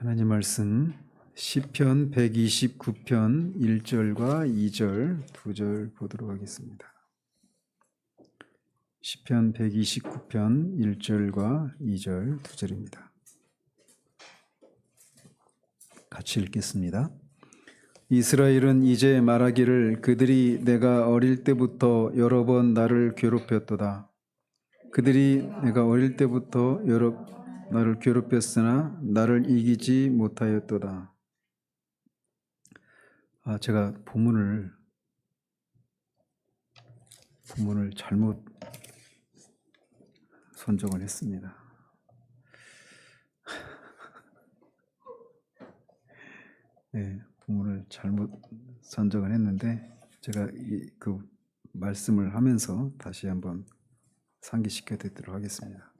하나님 말씀 시편 129편 1절과 2절, 2절 보도록 하겠습니다. 시편 129편 1절과 2절, 2절입니다. 같이 읽겠습니다. 이스라엘은 이제 말하기를 그들이 내가 어릴 때부터 여러 번 나를 괴롭혔도다. 그들이 내가 어릴 때부터 나를 괴롭혔으나 나를 이기지 못하였도다. 제가 본문을 잘못 선정을 했습니다. 네, 본문을 잘못 선정을 했는데 제가 그 말씀을 하면서 다시 한번 상기시켜 드리도록 하겠습니다.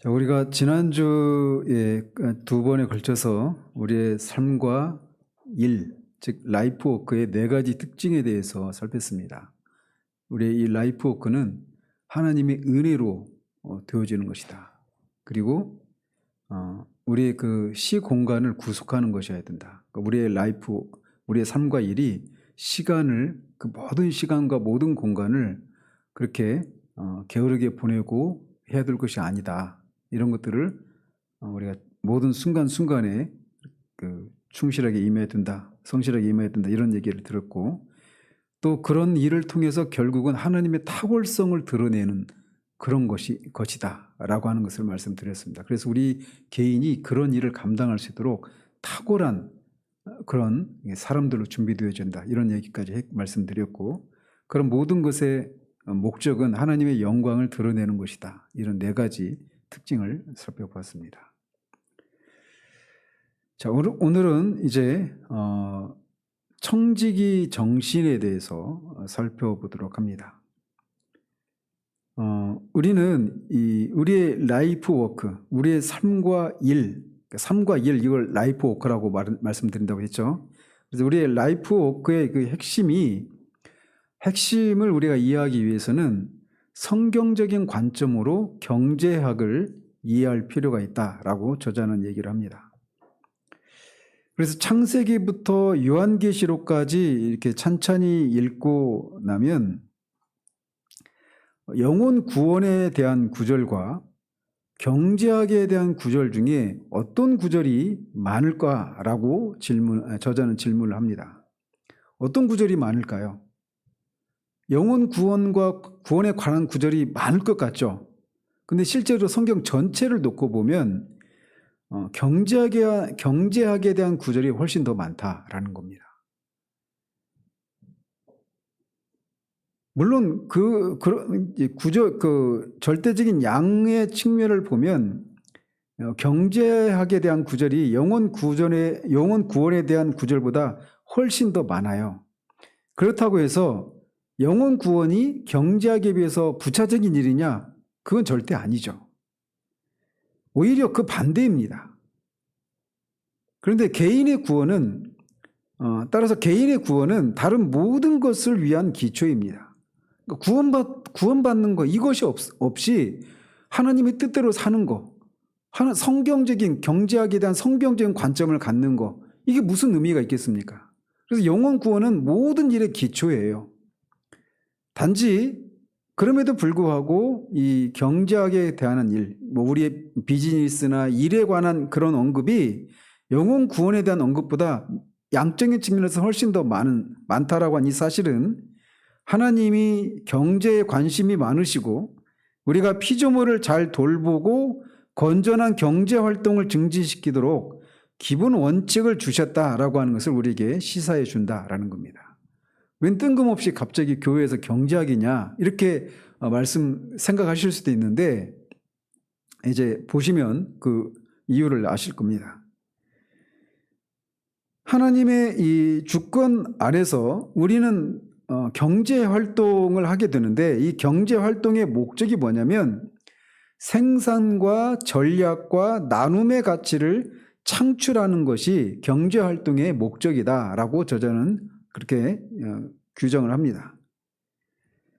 자, 우리가 지난주에 두 번에 걸쳐서 우리의 삶과 일, 즉 라이프워크의 네 가지 특징에 대해서 살폈습니다. 우리의 이 라이프워크는 하나님의 은혜로 되어지는 것이다. 그리고 우리의 그 시공간을 구속하는 것이어야 된다. 그러니까 우리의 삶과 일이 시간을, 그 모든 시간과 모든 공간을 그렇게 게으르게 보내고 해야 될 것이 아니다. 이런 것들을 우리가 모든 순간순간에 충실하게 임해야 된다, 성실하게 임해야 된다, 이런 얘기를 들었고, 또 그런 일을 통해서 결국은 하나님의 탁월성을 드러내는 그런 것이다 라고 하는 것을 말씀드렸습니다. 그래서 우리 개인이 그런 일을 감당할 수 있도록 탁월한 그런 사람들로 준비되어진다, 이런 얘기까지 말씀드렸고, 그런 모든 것의 목적은 하나님의 영광을 드러내는 것이다, 이런 네 가지 특징을 살펴봤습니다. 자, 오늘은 이제 청지기 정신에 대해서 살펴보도록 합니다. 우리는 우리의 라이프 워크, 우리의 삶과 일, 이걸 라이프 워크라고 말씀드린다고 했죠. 그래서 우리의 라이프 워크의 그 핵심을 우리가 이해하기 위해서는 성경적인 관점으로 경제학을 이해할 필요가 있다라고 저자는 얘기를 합니다. 그래서 창세기부터 요한계시록까지 이렇게 찬찬히 읽고 나면 영혼 구원에 대한 구절과 경제학에 대한 구절 중에 어떤 구절이 많을까라고 저자는 질문을 합니다. 어떤 구절이 많을까요? 영혼 구원과 구원에 관한 구절이 많을 것 같죠. 근데 실제로 성경 전체를 놓고 보면 경제학에 대한 구절이 훨씬 더 많다라는 겁니다. 물론 그 절대적인 양의 측면을 보면 경제학에 대한 구절이 영혼 구원에 대한 구절보다 훨씬 더 많아요. 그렇다고 해서 영혼 구원이 경제학에 비해서 부차적인 일이냐? 그건 절대 아니죠. 오히려 그 반대입니다. 그런데 따라서 개인의 구원은 다른 모든 것을 위한 기초입니다. 구원받는 거, 이것이 없이 하나님의 뜻대로 사는 거, 성경적인 경제학에 대한 성경적인 관점을 갖는 거, 이게 무슨 의미가 있겠습니까? 그래서 영혼 구원은 모든 일의 기초예요. 단지 그럼에도 불구하고 이 경제학에 대한 일, 우리의 비즈니스나 일에 관한 그런 언급이 영혼 구원에 대한 언급보다 양적인 측면에서 훨씬 더 많다라고 하는 이 사실은 하나님이 경제에 관심이 많으시고 우리가 피조물을 잘 돌보고 건전한 경제 활동을 증진시키도록 기본 원칙을 주셨다라고 하는 것을 우리에게 시사해 준다라는 겁니다. 웬 뜬금없이 갑자기 교회에서 경제학이냐, 이렇게 생각하실 수도 있는데, 이제 보시면 그 이유를 아실 겁니다. 하나님의 이 주권 아래서 우리는 경제 활동을 하게 되는데, 이 경제 활동의 목적이 뭐냐면 생산과 전략과 나눔의 가치를 창출하는 것이 경제 활동의 목적이다라고 저자는 그렇게 규정을 합니다.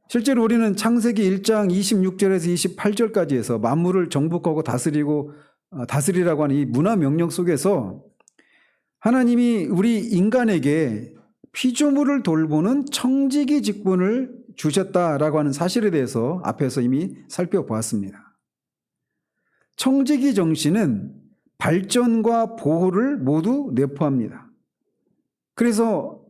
실제로 우리는 창세기 1장 26절에서 28절까지 해서 만물을 정복하고 다스리고 다스리라고 하는 이 문화 명령 속에서 하나님이 우리 인간에게 피조물을 돌보는 청지기 직분을 주셨다라고 하는 사실에 대해서 앞에서 이미 살펴보았습니다. 청지기 정신은 발전과 보호를 모두 내포합니다. 그래서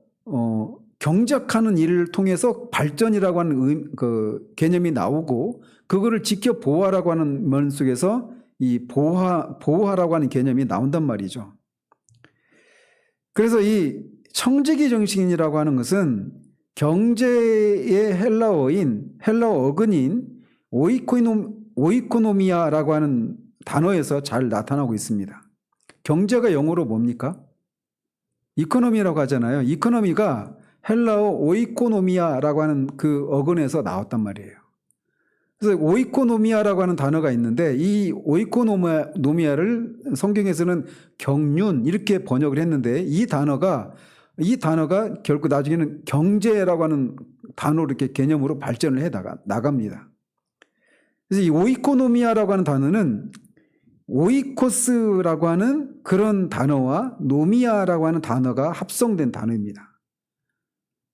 경작하는 일을 통해서 발전이라고 하는 그 개념이 나오고 그거를 지켜 보호하라고 하는 면 속에서 이 보호하라고 하는 개념이 나온단 말이죠. 그래서 이 청지기 정신이라고 하는 것은 경제의 헬라어 어근인 오이코노미아라고 하는 단어에서 잘 나타나고 있습니다. 경제가 영어로 뭡니까? 이코노미라고 하잖아요. 이코노미가 헬라어 오이코노미아라고 하는 그 어근에서 나왔단 말이에요. 그래서 오이코노미아라고 하는 단어가 있는데 이 오이코노미아를 성경에서는 경륜 이렇게 번역을 했는데 이 단어가 결국 나중에는 경제라고 하는 단어로 이렇게 개념으로 발전을 해 나갑니다. 그래서 이 오이코노미아라고 하는 단어는 오이코스라고 하는 그런 단어와 노미아라고 하는 단어가 합성된 단어입니다.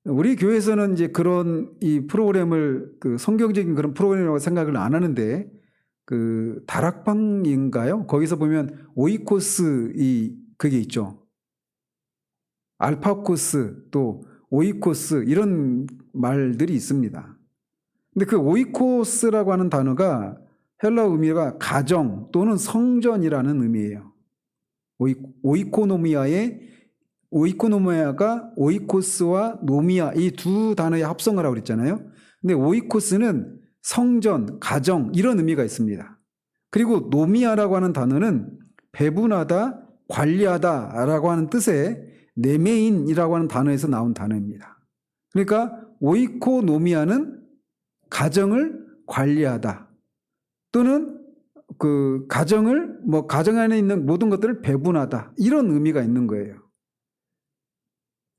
우리 교회에서는 이제 그런 이 프로그램을 그 성경적인 그런 프로그램이라고 생각을 안 하는데 그 다락방인가요? 거기서 보면 오이코스 그게 있죠. 알파코스 또 오이코스 이런 말들이 있습니다. 근데 그 오이코스라고 하는 단어가 헬라어 의미가 가정 또는 성전이라는 의미예요. 오이코노미아가 오이코스와 노미아 이 두 단어의 합성을 하고 그랬잖아요. 근데 오이코스는 성전, 가정 이런 의미가 있습니다. 그리고 노미아라고 하는 단어는 배분하다, 관리하다라고 하는 뜻의 네메인이라고 하는 단어에서 나온 단어입니다. 그러니까 오이코노미아는 가정을 관리하다 또는 그 가정 안에 있는 모든 것들을 배분하다 이런 의미가 있는 거예요.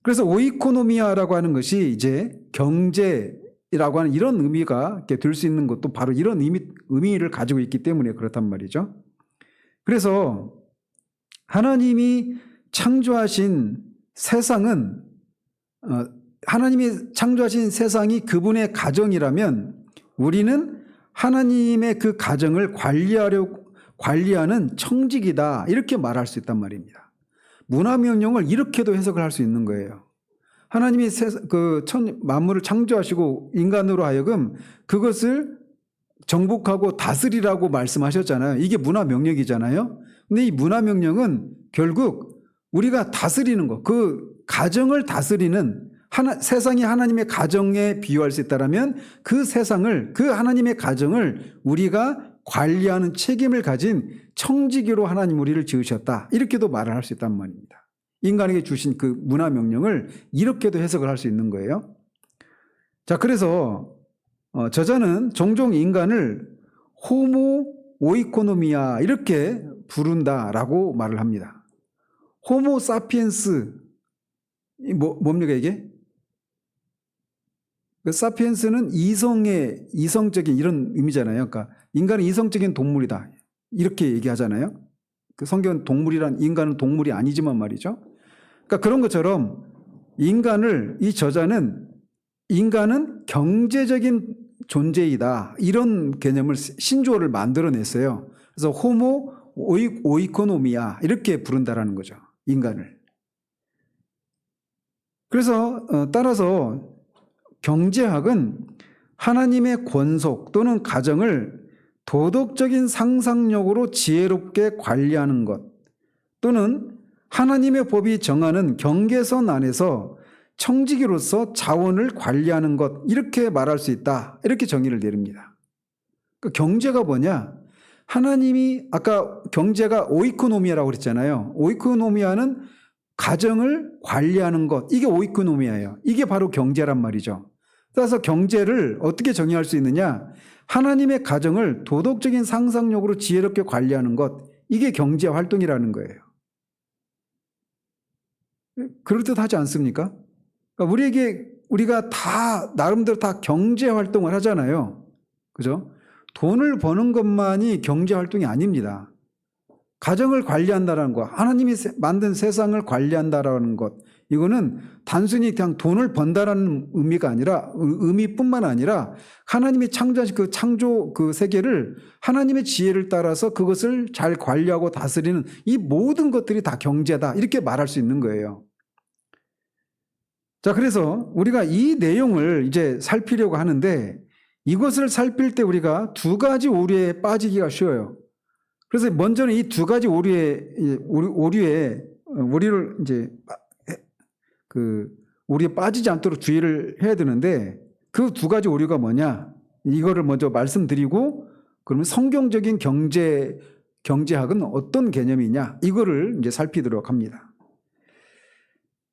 그래서 오이코노미아라고 하는 것이 이제 경제라고 하는 이런 의미가 될 수 있는 것도 바로 이런 의미를 가지고 있기 때문에 그렇단 말이죠. 그래서 하나님이 창조하신 세상은 하나님이 창조하신 세상이 그분의 가정이라면 우리는 하나님의 그 가정을 관리하는 청직이다 이렇게 말할 수 있단 말입니다. 문화명령을 이렇게도 해석을 할 수 있는 거예요. 하나님이 만물을 창조하시고 인간으로 하여금 그것을 정복하고 다스리라고 말씀하셨잖아요. 이게 문화명령이잖아요. 근데 이 문화명령은 결국 우리가 다스리는 것, 그 가정을 다스리는 세상이 하나님의 가정에 비유할 수 있다면 그 세상을, 그 하나님의 가정을 우리가 관리하는 책임을 가진 청지기로 하나님 우리를 지으셨다. 이렇게도 말을 할 수 있단 말입니다. 인간에게 주신 그 문화명령을 이렇게도 해석을 할 수 있는 거예요. 자, 그래서 저자는 종종 인간을 호모 오이코노미아 이렇게 부른다라고 말을 합니다. 호모 사피엔스 뭡니까 이게? 그 사피엔스는 이성적인 이런 의미잖아요. 그러니까 인간은 이성적인 동물이다 이렇게 얘기하잖아요. 그 성경은 인간은 동물이 아니지만 말이죠. 그러니까 그런 것처럼 이 저자는 인간은 경제적인 존재이다 이런 개념을 신조어를 만들어냈어요. 그래서 호모 오이코노미아 이렇게 부른다라는 거죠. 인간을. 그래서 따라서 경제학은 하나님의 권속 또는 가정을 도덕적인 상상력으로 지혜롭게 관리하는 것 또는 하나님의 법이 정하는 경계선 안에서 청지기로서 자원을 관리하는 것 이렇게 말할 수 있다. 이렇게 정의를 내립니다. 그러니까 경제가 뭐냐? 하나님이 아까 경제가 오이코노미아라고 그랬잖아요. 오이코노미아는 가정을 관리하는 것 이게 오이코노미아예요. 이게 바로 경제란 말이죠. 따라서 경제를 어떻게 정의할 수 있느냐? 하나님의 가정을 도덕적인 상상력으로 지혜롭게 관리하는 것 이게 경제 활동이라는 거예요. 그럴듯하지 않습니까? 그러니까 우리가 다 나름대로 다 경제 활동을 하잖아요. 그죠? 돈을 버는 것만이 경제 활동이 아닙니다. 가정을 관리한다는 것, 하나님이 만든 세상을 관리한다라는 것, 이거는 단순히 그냥 돈을 번다라는 의미가 아니라, 의미뿐만 아니라 하나님이 창조하신 그 창조 그 세계를 하나님의 지혜를 따라서 그것을 잘 관리하고 다스리는 이 모든 것들이 다 경제다, 이렇게 말할 수 있는 거예요. 자, 그래서 우리가 이 내용을 이제 살피려고 하는데, 이것을 살필 때 우리가 두 가지 오류에 빠지기가 쉬워요. 그래서 먼저는 이 두 가지 오류를 이제 오류에 빠지지 않도록 주의를 해야 되는데, 그 두 가지 오류가 뭐냐? 이거를 먼저 말씀드리고, 그러면 성경적인 경제학은 어떤 개념이냐? 이거를 이제 살피도록 합니다.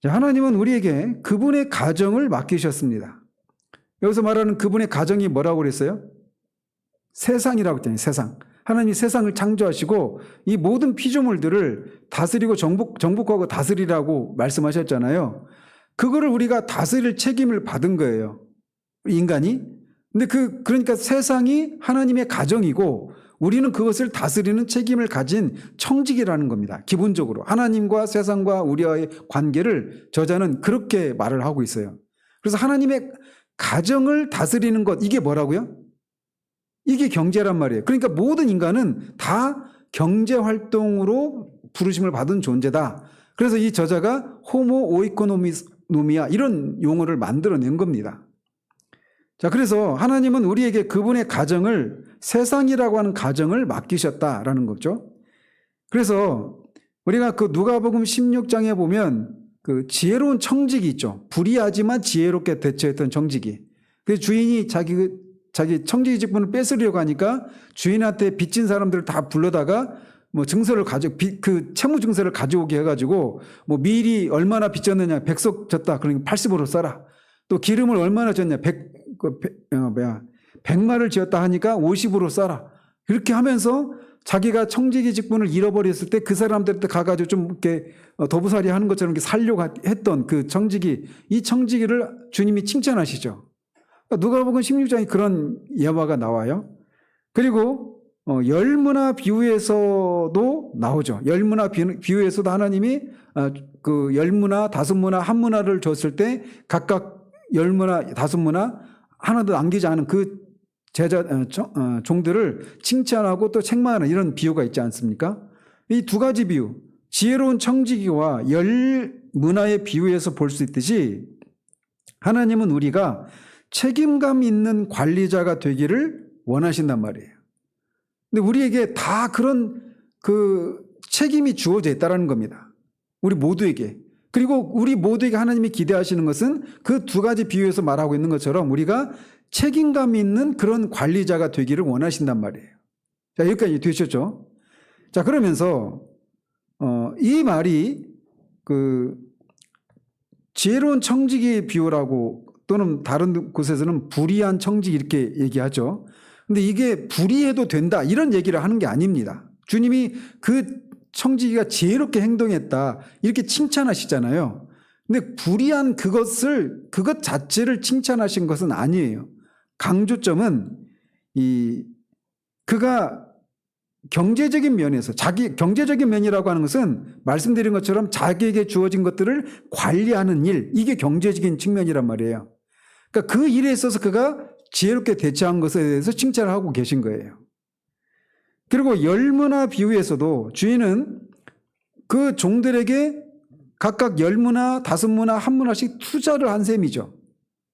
자, 하나님은 우리에게 그분의 가정을 맡기셨습니다. 여기서 말하는 그분의 가정이 뭐라고 그랬어요? 세상이라고 했잖아요. 세상. 하나님이 세상을 창조하시고 이 모든 피조물들을 다스리고 정복하고 다스리라고 말씀하셨잖아요. 그거를 우리가 다스릴 책임을 받은 거예요. 인간이. 근데 그러니까 세상이 하나님의 가정이고 우리는 그것을 다스리는 책임을 가진 청직이라는 겁니다. 기본적으로. 하나님과 세상과 우리와의 관계를 저자는 그렇게 말을 하고 있어요. 그래서 하나님의 가정을 다스리는 것, 이게 뭐라고요? 이게 경제란 말이에요. 그러니까 모든 인간은 다 경제활동으로 부르심을 받은 존재다. 그래서 이 저자가 호모 오이코노미아 이런 용어를 만들어낸 겁니다. 자, 그래서 하나님은 우리에게 그분의 가정을, 세상이라고 하는 가정을 맡기셨다라는 거죠. 그래서 우리가 그 누가복음 16장에 보면 그 지혜로운 청직이 있죠. 불의하지만 지혜롭게 대처했던 청직이. 그 주인이 자기 청지기 직분을 뺏으려고 하니까 주인한테 빚진 사람들을 다 불러다가 뭐 증서를 그 채무 증서를 가져오게 해가지고 뭐 밀이 얼마나 빚졌느냐 100석 졌다. 그러니까 80으로 써라. 또 기름을 얼마나 졌냐 100마를 지었다 하니까 50으로 써라. 이렇게 하면서 자기가 청지기 직분을 잃어버렸을 때 그 사람들한테 가가지고 좀 이렇게 도부살이 하는 것처럼 이렇게 살려고 했던 그 청지기, 이 청지기를 주님이 칭찬하시죠. 누가복음 16장에 그런 예화가 나와요. 그리고 열문화 비유에서도 나오죠. 열문화 비유에서도 하나님이 그 열문화, 다섯문화, 한문화를 줬을 때 각각 열문화, 다섯문화 하나도 남기지 않은 그 종들을 칭찬하고 또 책망하는 이런 비유가 있지 않습니까? 이 두 가지 비유, 지혜로운 청지기와 열문화의 비유에서 볼 수 있듯이 하나님은 우리가 책임감 있는 관리자가 되기를 원하신단 말이에요. 근데 우리에게 다 그런 그 책임이 주어져 있다는 겁니다. 우리 모두에게. 그리고 우리 모두에게 하나님이 기대하시는 것은 그 두 가지 비유에서 말하고 있는 것처럼 우리가 책임감 있는 그런 관리자가 되기를 원하신단 말이에요. 자, 여기까지 되셨죠? 자, 그러면서 이 말이 그 지혜로운 청지기 비유라고 또는 다른 곳에서는 불의한 청지 이렇게 얘기하죠. 근데 이게 불의해도 된다 이런 얘기를 하는 게 아닙니다. 주님이 그 청지기가 지혜롭게 행동했다 이렇게 칭찬하시잖아요. 근데 불의한 그것 자체를 칭찬하신 것은 아니에요. 강조점은 그가 경제적인 면에서 경제적인 면이라고 하는 것은 말씀드린 것처럼 자기에게 주어진 것들을 관리하는 일, 이게 경제적인 측면이란 말이에요. 그러니까 그 일에 있어서 그가 지혜롭게 대처한 것에 대해서 칭찬을 하고 계신 거예요. 그리고 열문화 비유에서도 주인은 그 종들에게 각각 열문화, 다섯문화, 한문화씩 투자를 한 셈이죠.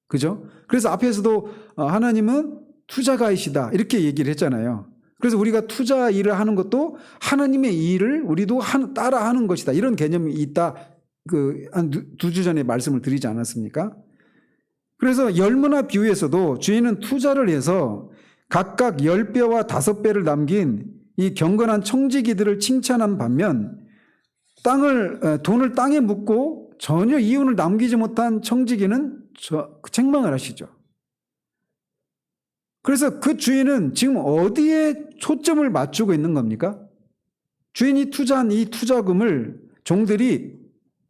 그죠? 그래서 앞에서도 하나님은 투자가이시다 이렇게 얘기를 했잖아요. 그래서 우리가 투자 일을 하는 것도 하나님의 일을 우리도 따라 하는 것이다. 이런 개념이 있다. 한 두 주 전에 말씀을 드리지 않았습니까? 그래서 열문화 비유에서도 주인은 투자를 해서 각각 10배와 5배를 남긴 이 경건한 청지기들을 칭찬한 반면 돈을 땅에 묻고 전혀 이윤을 남기지 못한 청지기는 책망을 하시죠. 그래서 그 주인은 지금 어디에 초점을 맞추고 있는 겁니까? 주인이 투자한 이 투자금을 종들이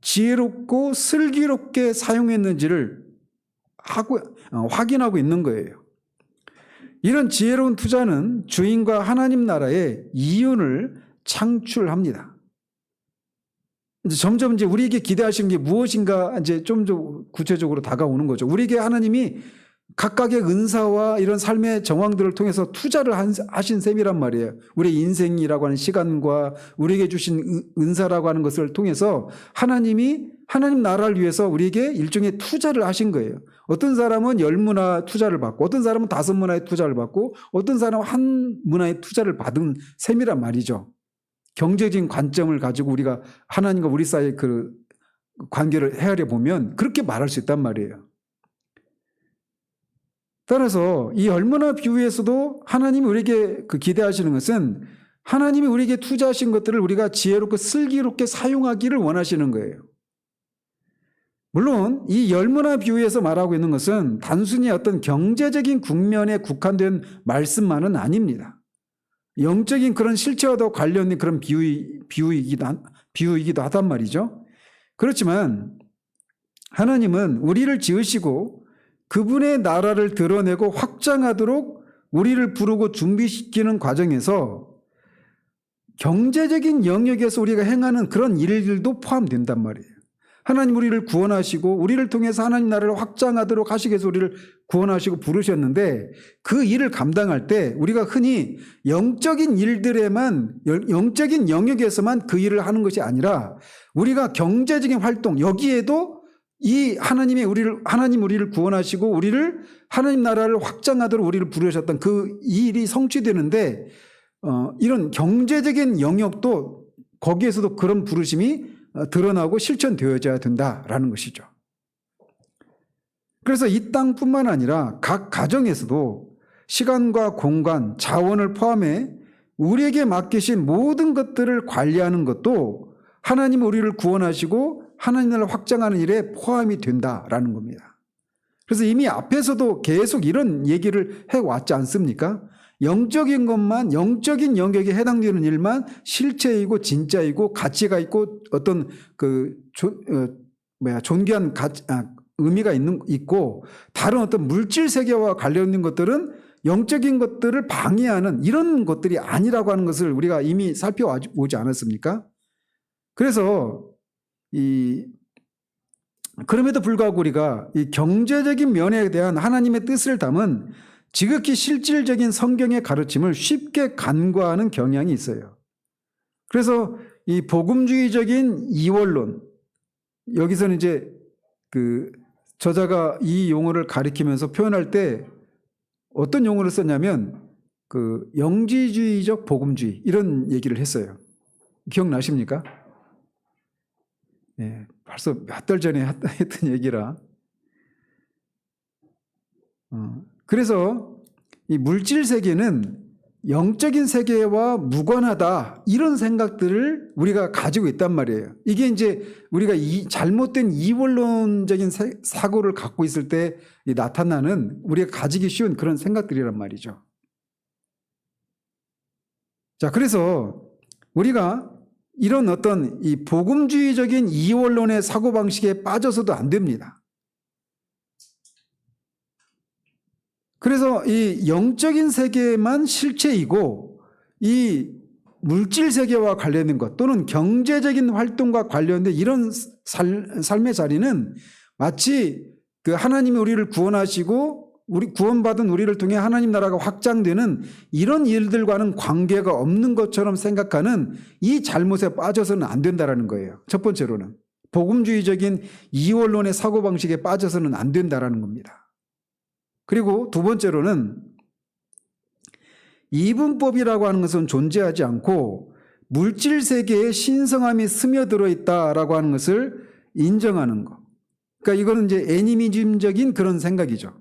지혜롭고 슬기롭게 사용했는지를 확인하고 있는 거예요. 이런 지혜로운 투자는 주인과 하나님 나라의 이윤을 창출합니다. 이제 점점 이제 우리에게 기대하시는 게 무엇인가 이제 좀 더 구체적으로 다가오는 거죠. 우리에게 하나님이 각각의 은사와 이런 삶의 정황들을 통해서 투자를 하신 셈이란 말이에요. 우리의 인생이라고 하는 시간과 우리에게 주신 은사라고 하는 것을 통해서 하나님이 하나님 나라를 위해서 우리에게 일종의 투자를 하신 거예요. 어떤 사람은 10문화 투자를 받고 어떤 사람은 5문화의 투자를 받고 어떤 사람은 1문화의 투자를 받은 셈이란 말이죠. 경제적인 관점을 가지고 우리가 하나님과 우리 사이의 그 관계를 헤아려 보면 그렇게 말할 수 있단 말이에요. 따라서 이 얼마나 비유에서도 하나님이 우리에게 그 기대하시는 것은 하나님이 우리에게 투자하신 것들을 우리가 지혜롭고 슬기롭게 사용하기를 원하시는 거예요. 물론 이 열문화 비유에서 말하고 있는 것은 단순히 어떤 경제적인 국면에 국한된 말씀만은 아닙니다. 영적인 그런 실체와도 관련된 그런 비유이기도 하단 말이죠. 그렇지만 하나님은 우리를 지으시고 그분의 나라를 드러내고 확장하도록 우리를 부르고 준비시키는 과정에서 경제적인 영역에서 우리가 행하는 그런 일들도 포함된단 말이에요. 하나님 우리를 구원하시고 우리를 통해서 하나님 나라를 확장하도록 하시기 위해서 우리를 구원하시고 부르셨는데 그 일을 감당할 때 우리가 흔히 영적인 일들에만 영적인 영역에서만 그 일을 하는 것이 아니라 우리가 경제적인 활동 여기에도 이 하나님 우리를 구원하시고 우리를 하나님 나라를 확장하도록 우리를 부르셨던 그 일이 성취되는데 이런 경제적인 영역도 거기에서도 그런 부르심이 드러나고 실천되어져야 된다라는 것이죠. 그래서 이 땅뿐만 아니라 각 가정에서도 시간과 공간, 자원을 포함해 우리에게 맡기신 모든 것들을 관리하는 것도 하나님 우리를 구원하시고 하나님 나라를 확장하는 일에 포함이 된다라는 겁니다. 그래서 이미 앞에서도 계속 이런 얘기를 해왔지 않습니까? 영적인 것만, 영적인 영역에 해당되는 일만 실체이고 진짜이고 가치가 있고 어떤 존귀한 의미가 있고 다른 어떤 물질 세계와 관련된 것들은 영적인 것들을 방해하는 이런 것들이 아니라고 하는 것을 우리가 이미 살펴오지 않았습니까? 그래서 그럼에도 불구하고 우리가 이 경제적인 면에 대한 하나님의 뜻을 담은 지극히 실질적인 성경의 가르침을 쉽게 간과하는 경향이 있어요. 그래서 이 복음주의적인 이원론, 여기서는 이제 그 저자가 이 용어를 가리키면서 표현할 때 어떤 용어를 썼냐면 그 영지주의적 복음주의 이런 얘기를 했어요. 기억나십니까? 예, 벌써 몇 달 전에 했던 얘기라. 그래서 이 물질 세계는 영적인 세계와 무관하다 이런 생각들을 우리가 가지고 있단 말이에요. 이게 이제 우리가 잘못된 이원론적인 사고를 갖고 있을 때 나타나는 우리가 가지기 쉬운 그런 생각들이란 말이죠. 자, 그래서 우리가 이런 어떤 이 복음주의적인 이원론의 사고방식에 빠져서도 안 됩니다. 그래서 이 영적인 세계만 실체이고 이 물질 세계와 관련된 것 또는 경제적인 활동과 관련된 이런 삶의 자리는 마치 그 하나님이 우리를 구원하시고 우리 구원받은 우리를 통해 하나님 나라가 확장되는 이런 일들과는 관계가 없는 것처럼 생각하는 이 잘못에 빠져서는 안 된다라는 거예요. 첫 번째로는 복음주의적인 이원론의 사고방식에 빠져서는 안 된다라는 겁니다. 그리고 두 번째로는 이분법이라고 하는 것은 존재하지 않고 물질 세계에 신성함이 스며들어 있다라고 하는 것을 인정하는 것. 그러니까 이거는 이제 애니미즘적인 그런 생각이죠.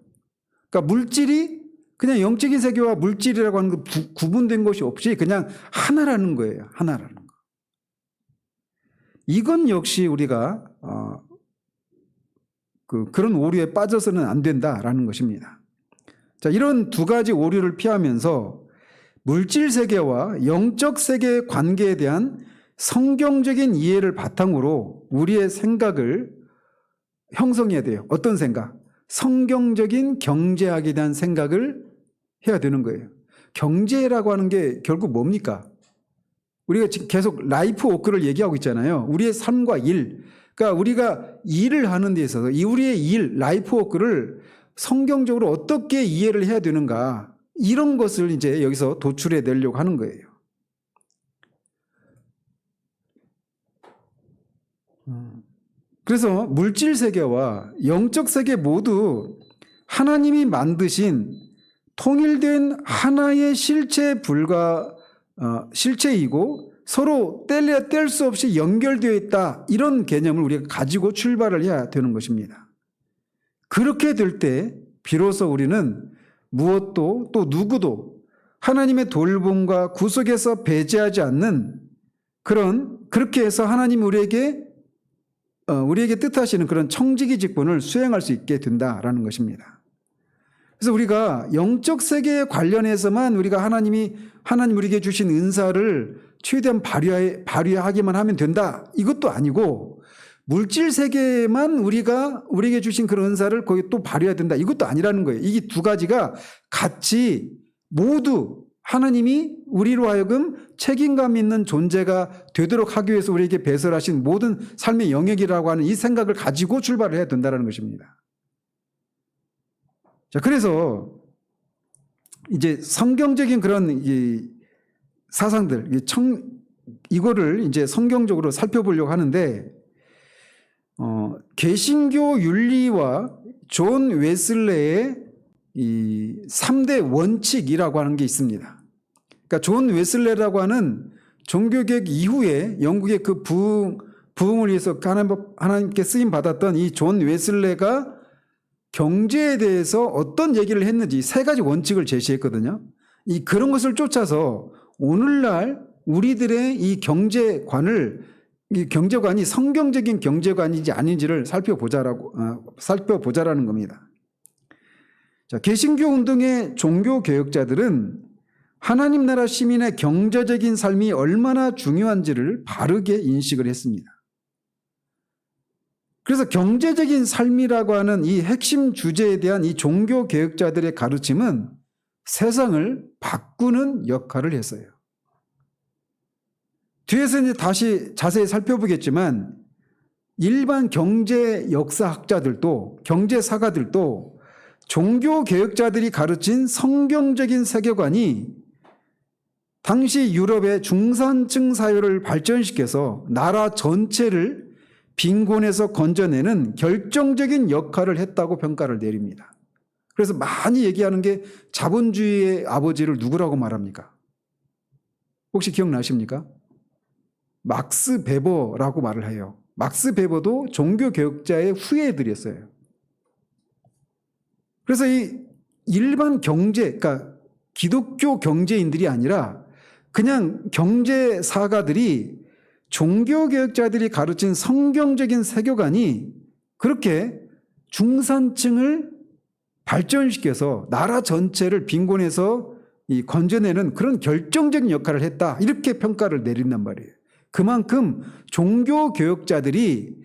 그러니까 물질이 그냥 영적인 세계와 물질이라고 하는 거 구분된 것이 없이 그냥 하나라는 거예요. 하나라는 거. 이건 역시 우리가 그런 오류에 빠져서는 안 된다라는 것입니다. 자, 이런 두 가지 오류를 피하면서 물질 세계와 영적 세계의 관계에 대한 성경적인 이해를 바탕으로 우리의 생각을 형성해야 돼요. 어떤 생각? 성경적인 경제학에 대한 생각을 해야 되는 거예요. 경제라고 하는 게 결국 뭡니까? 우리가 지금 계속 라이프 워크를 얘기하고 있잖아요. 우리의 삶과 일. 그러니까 우리가 일을 하는 데 있어서 우리의 일, 라이프 워크를 성경적으로 어떻게 이해를 해야 되는가. 이런 것을 이제 여기서 도출해 내려고 하는 거예요. 그래서 물질 세계와 영적 세계 모두 하나님이 만드신 통일된 하나의 실체이고 서로 뗄래야 뗄 수 없이 연결되어 있다. 이런 개념을 우리가 가지고 출발을 해야 되는 것입니다. 그렇게 될 때 비로소 우리는 무엇도 또 누구도 하나님의 돌봄과 구속에서 배제하지 않는 그렇게 해서 하나님 우리에게 뜻하시는 그런 청지기 직분을 수행할 수 있게 된다라는 것입니다. 그래서 우리가 영적 세계에 관련해서만 우리가 하나님 우리에게 주신 은사를 최대한 발휘하기만 하면 된다. 이것도 아니고 물질 세계에만 우리에게 주신 그런 은사를 거기 또 발휘해야 된다. 이것도 아니라는 거예요. 이게 두 가지가 같이 모두 하나님이 우리로 하여금 책임감 있는 존재가 되도록 하기 위해서 우리에게 배설하신 모든 삶의 영역이라고 하는 이 생각을 가지고 출발을 해야 된다는 것입니다. 자, 그래서 이제 성경적인 그런 사상들, 이거를 이제 성경적으로 살펴보려고 하는데, 개신교 윤리와 존 웨슬레의 이 3대 원칙이라고 하는 게 있습니다. 그러니까 존 웨슬레라고 하는 종교개혁 이후에 영국의 그 부흥을 위해서 하나님께 쓰임 받았던 이 존 웨슬레가 경제에 대해서 어떤 얘기를 했는지 세 가지 원칙을 제시했거든요. 그런 것을 쫓아서 오늘날 우리들의 이 경제관이 성경적인 경제관인지 아닌지를 살펴보자라는 겁니다. 자, 개신교 운동의 종교 개혁자들은 하나님 나라 시민의 경제적인 삶이 얼마나 중요한지를 바르게 인식을 했습니다. 그래서 경제적인 삶이라고 하는 이 핵심 주제에 대한 이 종교 개혁자들의 가르침은 세상을 바꾸는 역할을 했어요. 뒤에서 이제 다시 자세히 살펴보겠지만 일반 경제 역사학자들도 경제사가들도 종교 개혁자들이 가르친 성경적인 세계관이 당시 유럽의 중산층 사회를 발전시켜서 나라 전체를 빈곤에서 건져내는 결정적인 역할을 했다고 평가를 내립니다. 그래서 많이 얘기하는 게 자본주의의 아버지를 누구라고 말합니까? 혹시 기억나십니까? 막스 베버라고 말을 해요. 막스 베버도 종교개혁자의 후예들이었어요. 그래서 이 일반 그러니까 기독교 경제인들이 아니라 그냥 경제사가들이 종교개혁자들이 가르친 성경적인 세계관이 그렇게 중산층을 발전시켜서 나라 전체를 빈곤에서 건져내는 그런 결정적인 역할을 했다. 이렇게 평가를 내린단 말이에요. 그만큼 종교개혁자들이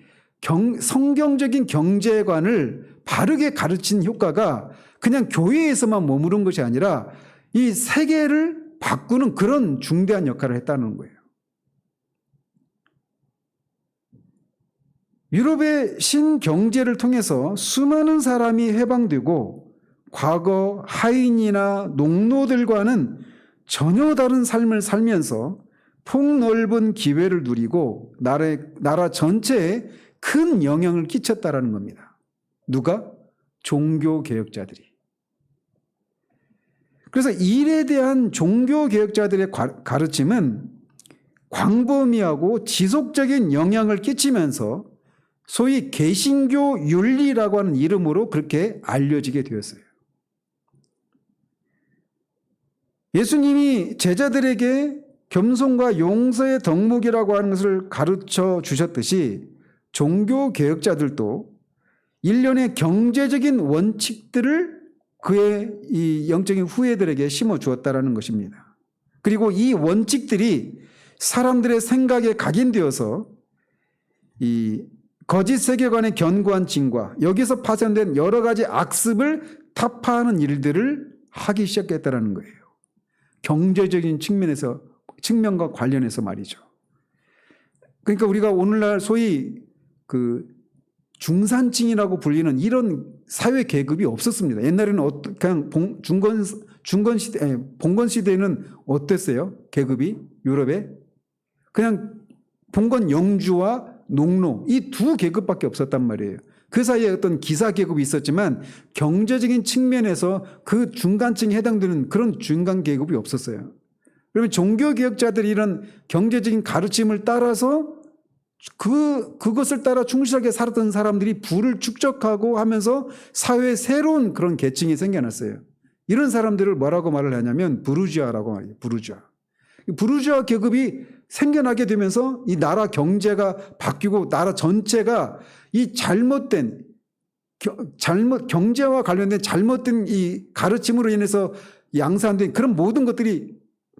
성경적인 경제관을 바르게 가르친 효과가 그냥 교회에서만 머무른 것이 아니라 이 세계를 바꾸는 그런 중대한 역할을 했다는 거예요. 유럽의 신경제를 통해서 수많은 사람이 해방되고 과거 하인이나 농노들과는 전혀 다른 삶을 살면서 폭넓은 기회를 누리고 나라 전체에 큰 영향을 끼쳤다라는 겁니다. 누가? 종교개혁자들이. 그래서 일에 대한 종교개혁자들의 가르침은 광범위하고 지속적인 영향을 끼치면서 소위 개신교 윤리라고 하는 이름으로 그렇게 알려지게 되었어요. 예수님이 제자들에게 겸손과 용서의 덕목이라고 하는 것을 가르쳐 주셨듯이 종교개혁자들도 일련의 경제적인 원칙들을 그의 이 영적인 후예들에게 심어 주었다라는 것입니다. 그리고 이 원칙들이 사람들의 생각에 각인되어서 이 거짓 세계관의 견고한 진과 여기서 파생된 여러 가지 악습을 타파하는 일들을 하기 시작했다는 거예요. 경제적인 측면에서 측면과 관련해서 말이죠. 그러니까 우리가 오늘날 소위 그 중산층이라고 불리는 이런 사회 계급이 없었습니다. 옛날에는 그냥 봉건 시대에는 어땠어요? 계급이 유럽에 그냥 봉건 영주와 농노 이 두 계급밖에 없었단 말이에요. 그 사이에 어떤 기사 계급이 있었지만 경제적인 측면에서 그 중간층에 해당되는 그런 중간 계급이 없었어요. 그러면 종교개혁자들이 이런 경제적인 가르침을 따라서 그것을 따라 충실하게 살았던 사람들이 부를 축적하고 하면서 사회에 새로운 그런 계층이 생겨났어요. 이런 사람들을 뭐라고 말을 하냐면 부르주아라고 말해요. 부르주아 계급이 생겨나게 되면서 이 나라 경제가 바뀌고 나라 전체가 이 경제와 관련된 잘못된 이 가르침으로 인해서 양산된 그런 모든 것들이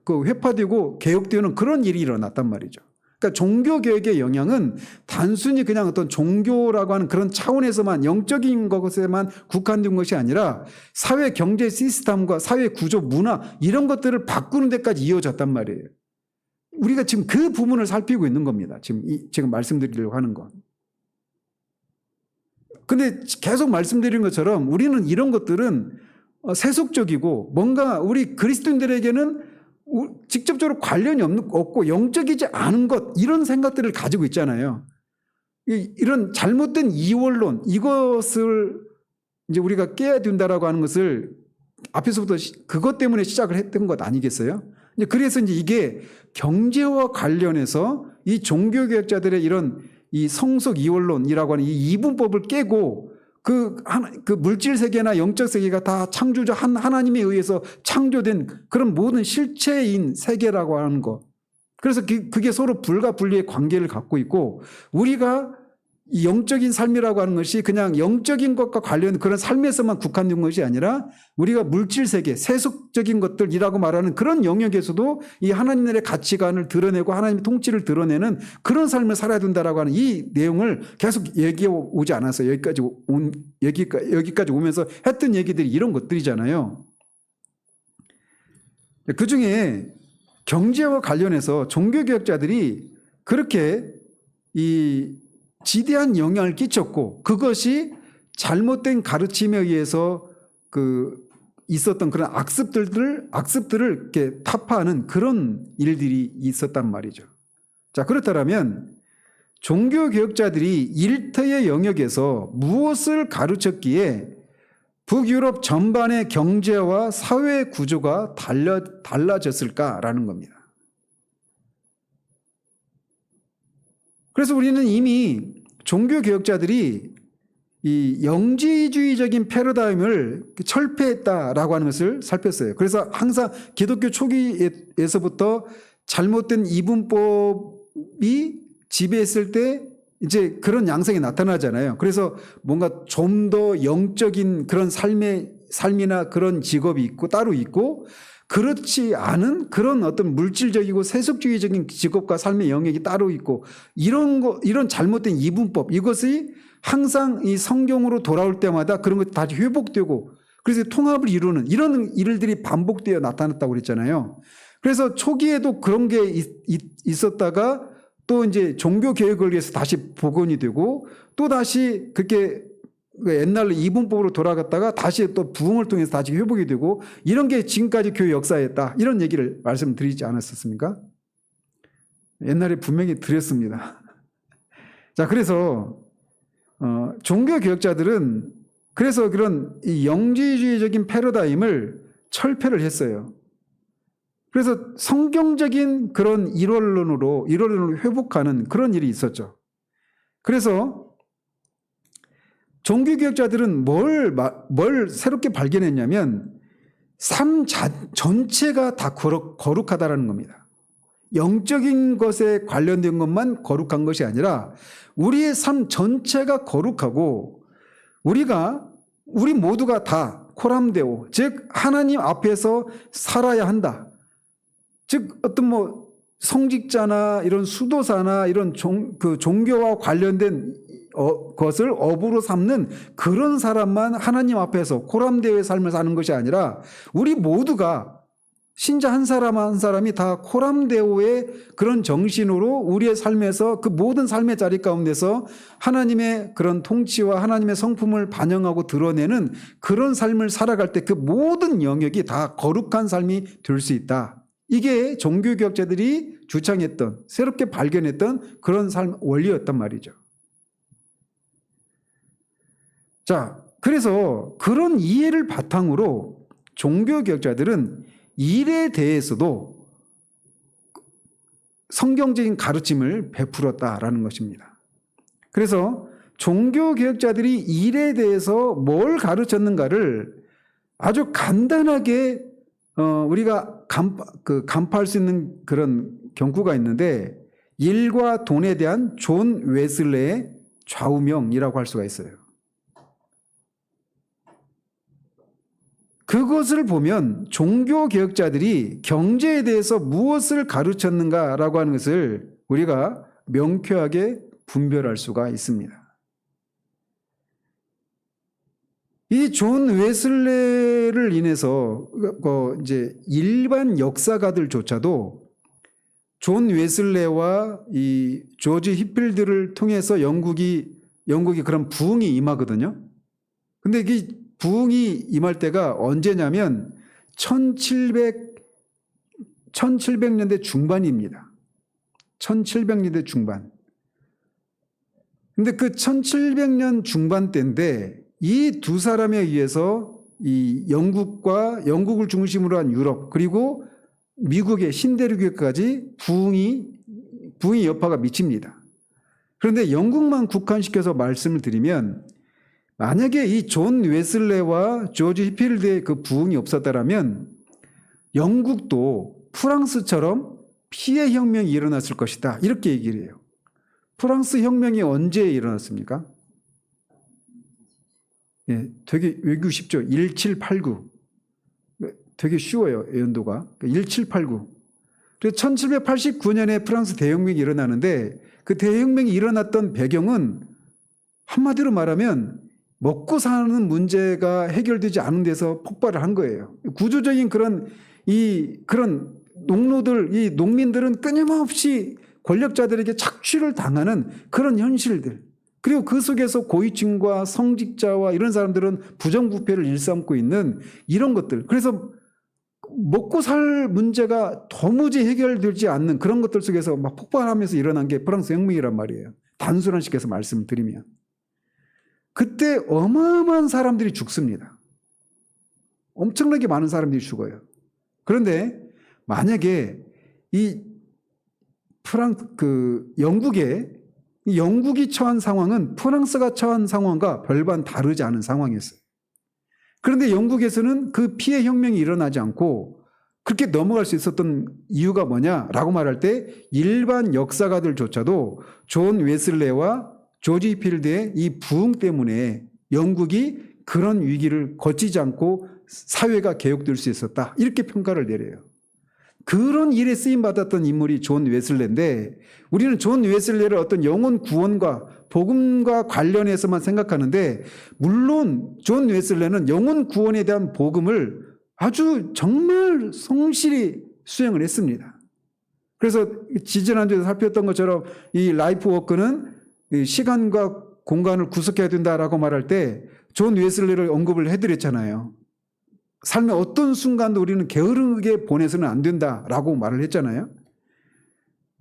회파되고 개혁되는 그런 일이 일어났단 말이죠. 그러니까 종교개혁의 영향은 단순히 그냥 어떤 종교라고 하는 그런 차원에서만 영적인 것에만 국한된 것이 아니라 사회 경제 시스템과 사회 구조 문화 이런 것들을 바꾸는 데까지 이어졌단 말이에요. 우리가 지금 그 부분을 살피고 있는 겁니다. 지금 말씀드리려고 하는 건. 근데 계속 말씀드린 것처럼 우리는 이런 것들은 세속적이고 뭔가 우리 그리스도인들에게는 직접적으로 관련이 없고 영적이지 않은 것 이런 생각들을 가지고 있잖아요. 이런 잘못된 이원론 이것을 이제 우리가 깨야 된다라고 하는 것을 앞에서부터 그것 때문에 시작을 했던 것 아니겠어요? 그래서 이제 이게 경제와 관련해서 이 종교개혁자들의 이런 이 성속 이원론이라고 하는 이 이분법을 깨고 그 물질 세계나 영적 세계가 다 창조자 하나님에 의해서 창조된 그런 모든 실체인 세계라고 하는 것. 그래서 그게 서로 불가분리의 관계를 갖고 있고 우리가 이 영적인 삶이라고 하는 것이 그냥 영적인 것과 관련 그런 삶에서만 국한된 것이 아니라 우리가 물질 세계, 세속적인 것들이라고 말하는 그런 영역에서도 이 하나님의 가치관을 드러내고 하나님의 통치를 드러내는 그런 삶을 살아야 된다라고 하는 이 내용을 계속 얘기해 오지 않았어요. 여기까지 오면서 했던 얘기들이 이런 것들이잖아요. 그 중에 경제와 관련해서 종교개혁자들이 그렇게 이 지대한 영향을 끼쳤고 그것이 잘못된 가르침에 의해서 있었던 그런 악습들을 이렇게 타파하는 그런 일들이 있었단 말이죠. 자, 그렇다면 종교개혁자들이 일터의 영역에서 무엇을 가르쳤기에 북유럽 전반의 경제와 사회 구조가 달라졌을까라는 겁니다. 그래서 우리는 이미 종교개혁자들이 이 영지주의적인 패러다임을 철폐했다라고 하는 것을 살폈어요. 그래서 항상 기독교 초기에서부터 잘못된 이분법이 지배했을 때 이제 그런 양상이 나타나잖아요. 그래서 뭔가 좀 더 영적인 그런 삶이나 그런 직업이 있고 따로 있고 그렇지 않은 그런 어떤 물질적이고 세속주의적인 직업과 삶의 영역이 따로 있고 이런 잘못된 이분법 이것이 항상 이 성경으로 돌아올 때마다 그런 것이 다시 회복되고 그래서 통합을 이루는 이런 일들이 반복되어 나타났다고 그랬잖아요. 그래서 초기에도 그런 게 있었다가 또 이제 종교 개혁을 위해서 다시 복원이 되고 또 다시 그렇게 옛날로 이분법으로 돌아갔다가 다시 또 부흥을 통해서 다시 회복이 되고 이런 게 지금까지 교회 역사였다. 이런 얘기를 말씀드리지 않았었습니까? 옛날에 분명히 드렸습니다. 자, 그래서 종교개혁자들은 그래서 그런 이 영지주의적인 패러다임을 철폐를 했어요. 그래서 성경적인 그런 일원론으로 회복하는 그런 일이 있었죠. 그래서 종교개혁자들은 뭘 새롭게 발견했냐면 삶 전체가 다 거룩하다라는 겁니다. 영적인 것에 관련된 것만 거룩한 것이 아니라 우리의 삶 전체가 거룩하고 우리 모두가 다 코람데오, 즉 하나님 앞에서 살아야 한다. 즉 어떤 성직자나 이런 수도사나 이런 종교와 관련된 것을 업으로 삼는 그런 사람만 하나님 앞에서 코람데오의 삶을 사는 것이 아니라 우리 모두가 신자 한 사람 한 사람이 다 코람데오의 그런 정신으로 우리의 삶에서 그 모든 삶의 자리 가운데서 하나님의 그런 통치와 하나님의 성품을 반영하고 드러내는 그런 삶을 살아갈 때 그 모든 영역이 다 거룩한 삶이 될 수 있다. 이게 종교개혁자들이 주창했던, 새롭게 발견했던 그런 삶 원리였단 말이죠. 자, 그래서 그런 이해를 바탕으로 종교개혁자들은 일에 대해서도 성경적인 가르침을 베풀었다라는 것입니다. 그래서 종교개혁자들이 일에 대해서 뭘 가르쳤는가를 아주 간단하게 우리가 간파할 수 있는 그런 경구가 있는데, 일과 돈에 대한 존 웨슬레의 좌우명이라고 할 수가 있어요. 그것을 보면 종교개혁자들이 경제에 대해서 무엇을 가르쳤는가라고 하는 것을 우리가 명쾌하게 분별할 수가 있습니다. 이 존 웨슬레를 인해서 이제 일반 역사가들조차도 존 웨슬레와 이 조지 히필드를 통해서 영국이 그런 부흥이 임하거든요. 근데 이 부흥이 임할 때가 언제냐면 1700년대 중반입니다. 1700년대 중반. 근데 그 1700년 중반 때인데 이 두 사람에 의해서 이 영국을 중심으로 한 유럽 그리고 미국의 신대륙에까지 부흥이 여파가 미칩니다. 그런데 영국만 국한시켜서 말씀을 드리면, 만약에 이 존 웨슬레와 조지 히필드의 그 부흥이 없었다면 영국도 프랑스처럼 피해 혁명이 일어났을 것이다, 이렇게 얘기를 해요. 프랑스 혁명이 언제 일어났습니까? 예, 되게 외우기 쉽죠. 1789. 되게 쉬워요, 연도가. 1789. 그래서 1789년에 프랑스 대혁명이 일어나는데, 그 대혁명이 일어났던 배경은 한마디로 말하면 먹고 사는 문제가 해결되지 않은 데서 폭발을 한 거예요. 구조적인 그런 농노들, 이 농민들은 끊임없이 권력자들에게 착취를 당하는 그런 현실들, 그리고 그 속에서 고위층과 성직자와 이런 사람들은 부정부패를 일삼고 있는 이런 것들, 그래서 먹고 살 문제가 도무지 해결되지 않는 그런 것들 속에서 막 폭발하면서 일어난 게 프랑스 혁명이란 말이에요. 단순한 식에서 말씀을 드리면. 그때 어마어마한 사람들이 죽습니다. 엄청나게 많은 사람들이 죽어요. 그런데 만약에 영국이 처한 상황은 프랑스가 처한 상황과 별반 다르지 않은 상황이었어요. 그런데 영국에서는 그 피해 혁명이 일어나지 않고 그렇게 넘어갈 수 있었던 이유가 뭐냐라고 말할 때, 일반 역사가들조차도 존 웨슬레와 조지 히필드의 이 부흥 때문에 영국이 그런 위기를 거치지 않고 사회가 개혁될 수 있었다, 이렇게 평가를 내려요. 그런 일에 쓰임받았던 인물이 존 웨슬레인데, 우리는 존 웨슬레를 어떤 영혼 구원과 복음과 관련해서만 생각하는데, 물론 존 웨슬레는 영혼 구원에 대한 복음을 아주 정말 성실히 수행을 했습니다. 그래서 지지난주에 살폈던 것처럼 이 라이프 워크는 시간과 공간을 구속해야 된다라고 말할 때 존 웨슬레를 언급을 해드렸잖아요. 삶의 어떤 순간도 우리는 게으르게 보내서는 안 된다라고 말을 했잖아요.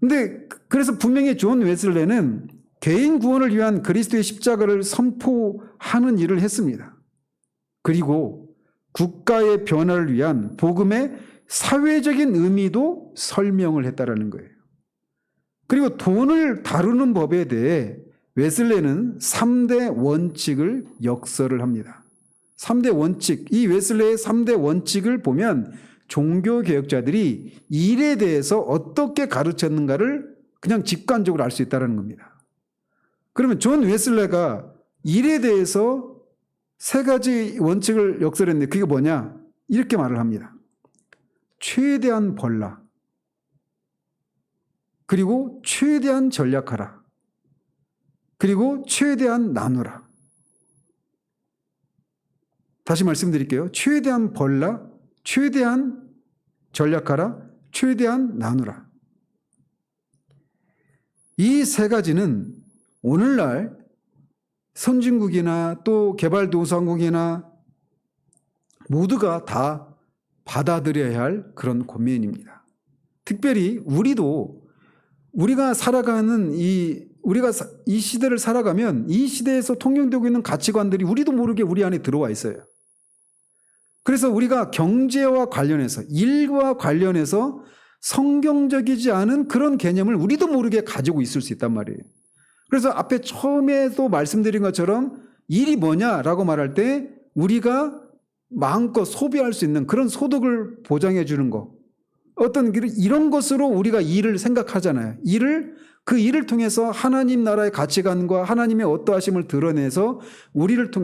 근데 그래서 분명히 존 웨슬레는 개인 구원을 위한 그리스도의 십자가를 선포하는 일을 했습니다. 그리고 국가의 변화를 위한 복음의 사회적인 의미도 설명을 했다라는 거예요. 그리고 돈을 다루는 법에 대해 웨슬레는 3대 원칙을 역설을 합니다. 3대 원칙, 이 웨슬레의 3대 원칙을 보면 종교개혁자들이 일에 대해서 어떻게 가르쳤는가를 그냥 직관적으로 알 수 있다는 겁니다. 그러면 존 웨슬레가 일에 대해서 3가지 원칙을 역설했는데 그게 뭐냐? 이렇게 말을 합니다. 최대한 벌라, 그리고 최대한 전략하라, 그리고 최대한 나누라. 다시 말씀드릴게요. 최대한 벌라, 최대한 전략하라, 최대한 나누라. 이 세 가지는 오늘날 선진국이나 또 개발도상국이나 모두가 다 받아들여야 할 그런 권면입니다. 특별히 우리가 살아가는 우리가 이 시대를 살아가면 이 시대에서 통용되고 있는 가치관들이 우리도 모르게 우리 안에 들어와 있어요. 그래서 우리가 경제와 관련해서, 일과 관련해서 성경적이지 않은 그런 개념을 우리도 모르게 가지고 있을 수 있단 말이에요. 그래서 앞에 처음에도 말씀드린 것처럼 일이 뭐냐라고 말할 때 우리가 마음껏 소비할 수 있는 그런 소득을 보장해 주는 거, 어떤 이런 것으로 우리가 일을 생각하잖아요. 그 일을 통해서 하나님 나라의 가치관과 하나님의 어떠하심을 드러내서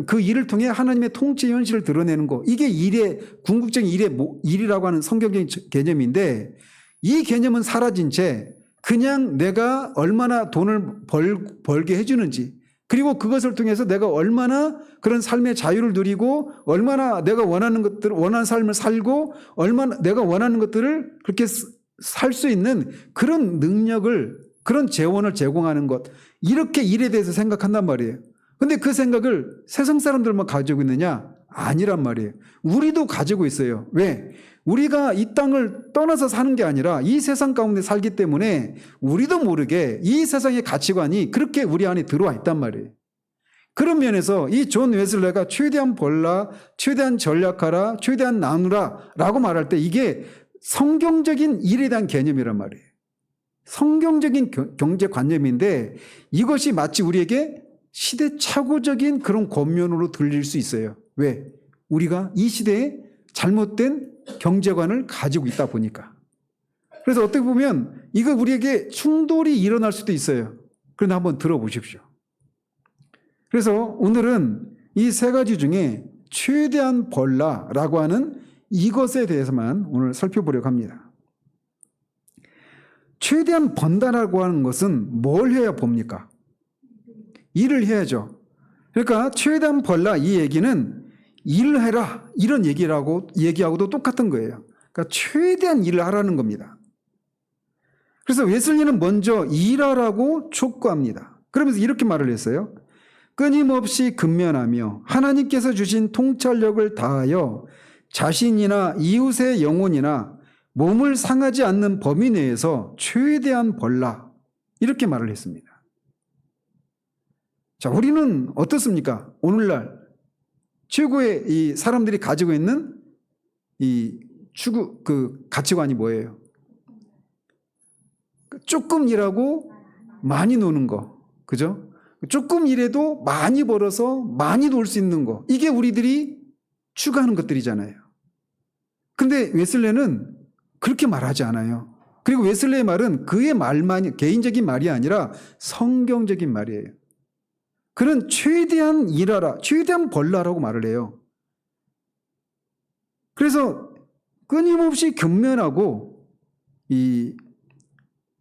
그 일을 통해 하나님의 통치 현실을 드러내는 거, 이게 궁극적인 일이라고 하는 성경적인 개념인데, 이 개념은 사라진 채 그냥 내가 얼마나 돈을 벌게 해주는지, 그리고 그것을 통해서 내가 얼마나 그런 삶의 자유를 누리고, 얼마나 내가 원하는 삶을 살고, 얼마나 내가 원하는 것들을 그렇게 살 수 있는 그런 능력을, 그런 재원을 제공하는 것, 이렇게 일에 대해서 생각한단 말이에요. 근데 그 생각을 세상 사람들만 가지고 있느냐? 아니란 말이에요. 우리도 가지고 있어요. 왜? 우리가 이 땅을 떠나서 사는 게 아니라 이 세상 가운데 살기 때문에 우리도 모르게 이 세상의 가치관이 그렇게 우리 안에 들어와 있단 말이에요. 그런 면에서 이 존 웨슬레가 최대한 벌라, 최대한 전략하라, 최대한 나누라 라고 말할 때 이게 성경적인 일에 대한 개념이란 말이에요. 성경적인 경제관념인데 이것이 마치 우리에게 시대착오적인 그런 권면으로 들릴 수 있어요. 왜? 우리가 이 시대에 잘못된 경제관을 가지고 있다 보니까. 그래서 어떻게 보면 이거 우리에게 충돌이 일어날 수도 있어요. 그런데 한번 들어보십시오. 그래서 오늘은 이 세 가지 중에 최대한 벌라라고 하는 이것에 대해서만 오늘 살펴보려고 합니다. 최대한 번다라고 하는 것은 뭘 해야 봅니까? 일을 해야죠. 그러니까 최대한 벌라 이 얘기는 일을 해라 이런 얘기하고도 똑같은 거예요. 그러니까 최대한 일을 하라는 겁니다. 그래서 웨슬리는 먼저 일하라고 촉구합니다. 그러면서 이렇게 말을 했어요. 끊임없이 근면하며 하나님께서 주신 통찰력을 다하여 자신이나 이웃의 영혼이나 몸을 상하지 않는 범위 내에서 최대한 벌라 이렇게 말을 했습니다. 자, 우리는 어떻습니까? 오늘날 최고의 이 사람들이 가지고 있는 이 가치관이 뭐예요? 조금 일하고 많이 노는 거, 그죠? 조금 일해도 많이 벌어서 많이 놀 수 있는 거, 이게 우리들이 추구하는 것들이잖아요. 근데 웨슬레는 그렇게 말하지 않아요. 그리고 웨슬레의 말은 그의 말만이 개인적인 말이 아니라 성경적인 말이에요. 그는 최대한 일하라, 최대한 벌라라고 말을 해요. 그래서 끊임없이 근면하고 이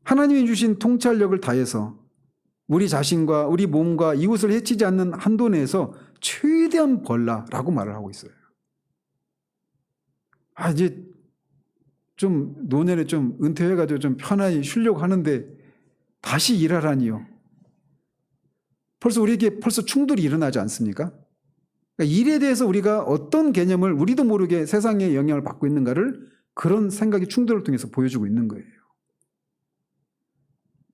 하나님이 주신 통찰력을 다해서 우리 자신과 우리 몸과 이웃을 해치지 않는 한도 내에서 최대한 벌라라고 말을 하고 있어요. 이제 좀 노년에 좀 은퇴해가지고 좀 편안히 쉬려고 하는데 다시 일하라니요. 우리에게 벌써 충돌이 일어나지 않습니까? 그러니까 일에 대해서 우리가 어떤 개념을 우리도 모르게 세상의 영향을 받고 있는가를 그런 생각의 충돌을 통해서 보여주고 있는 거예요.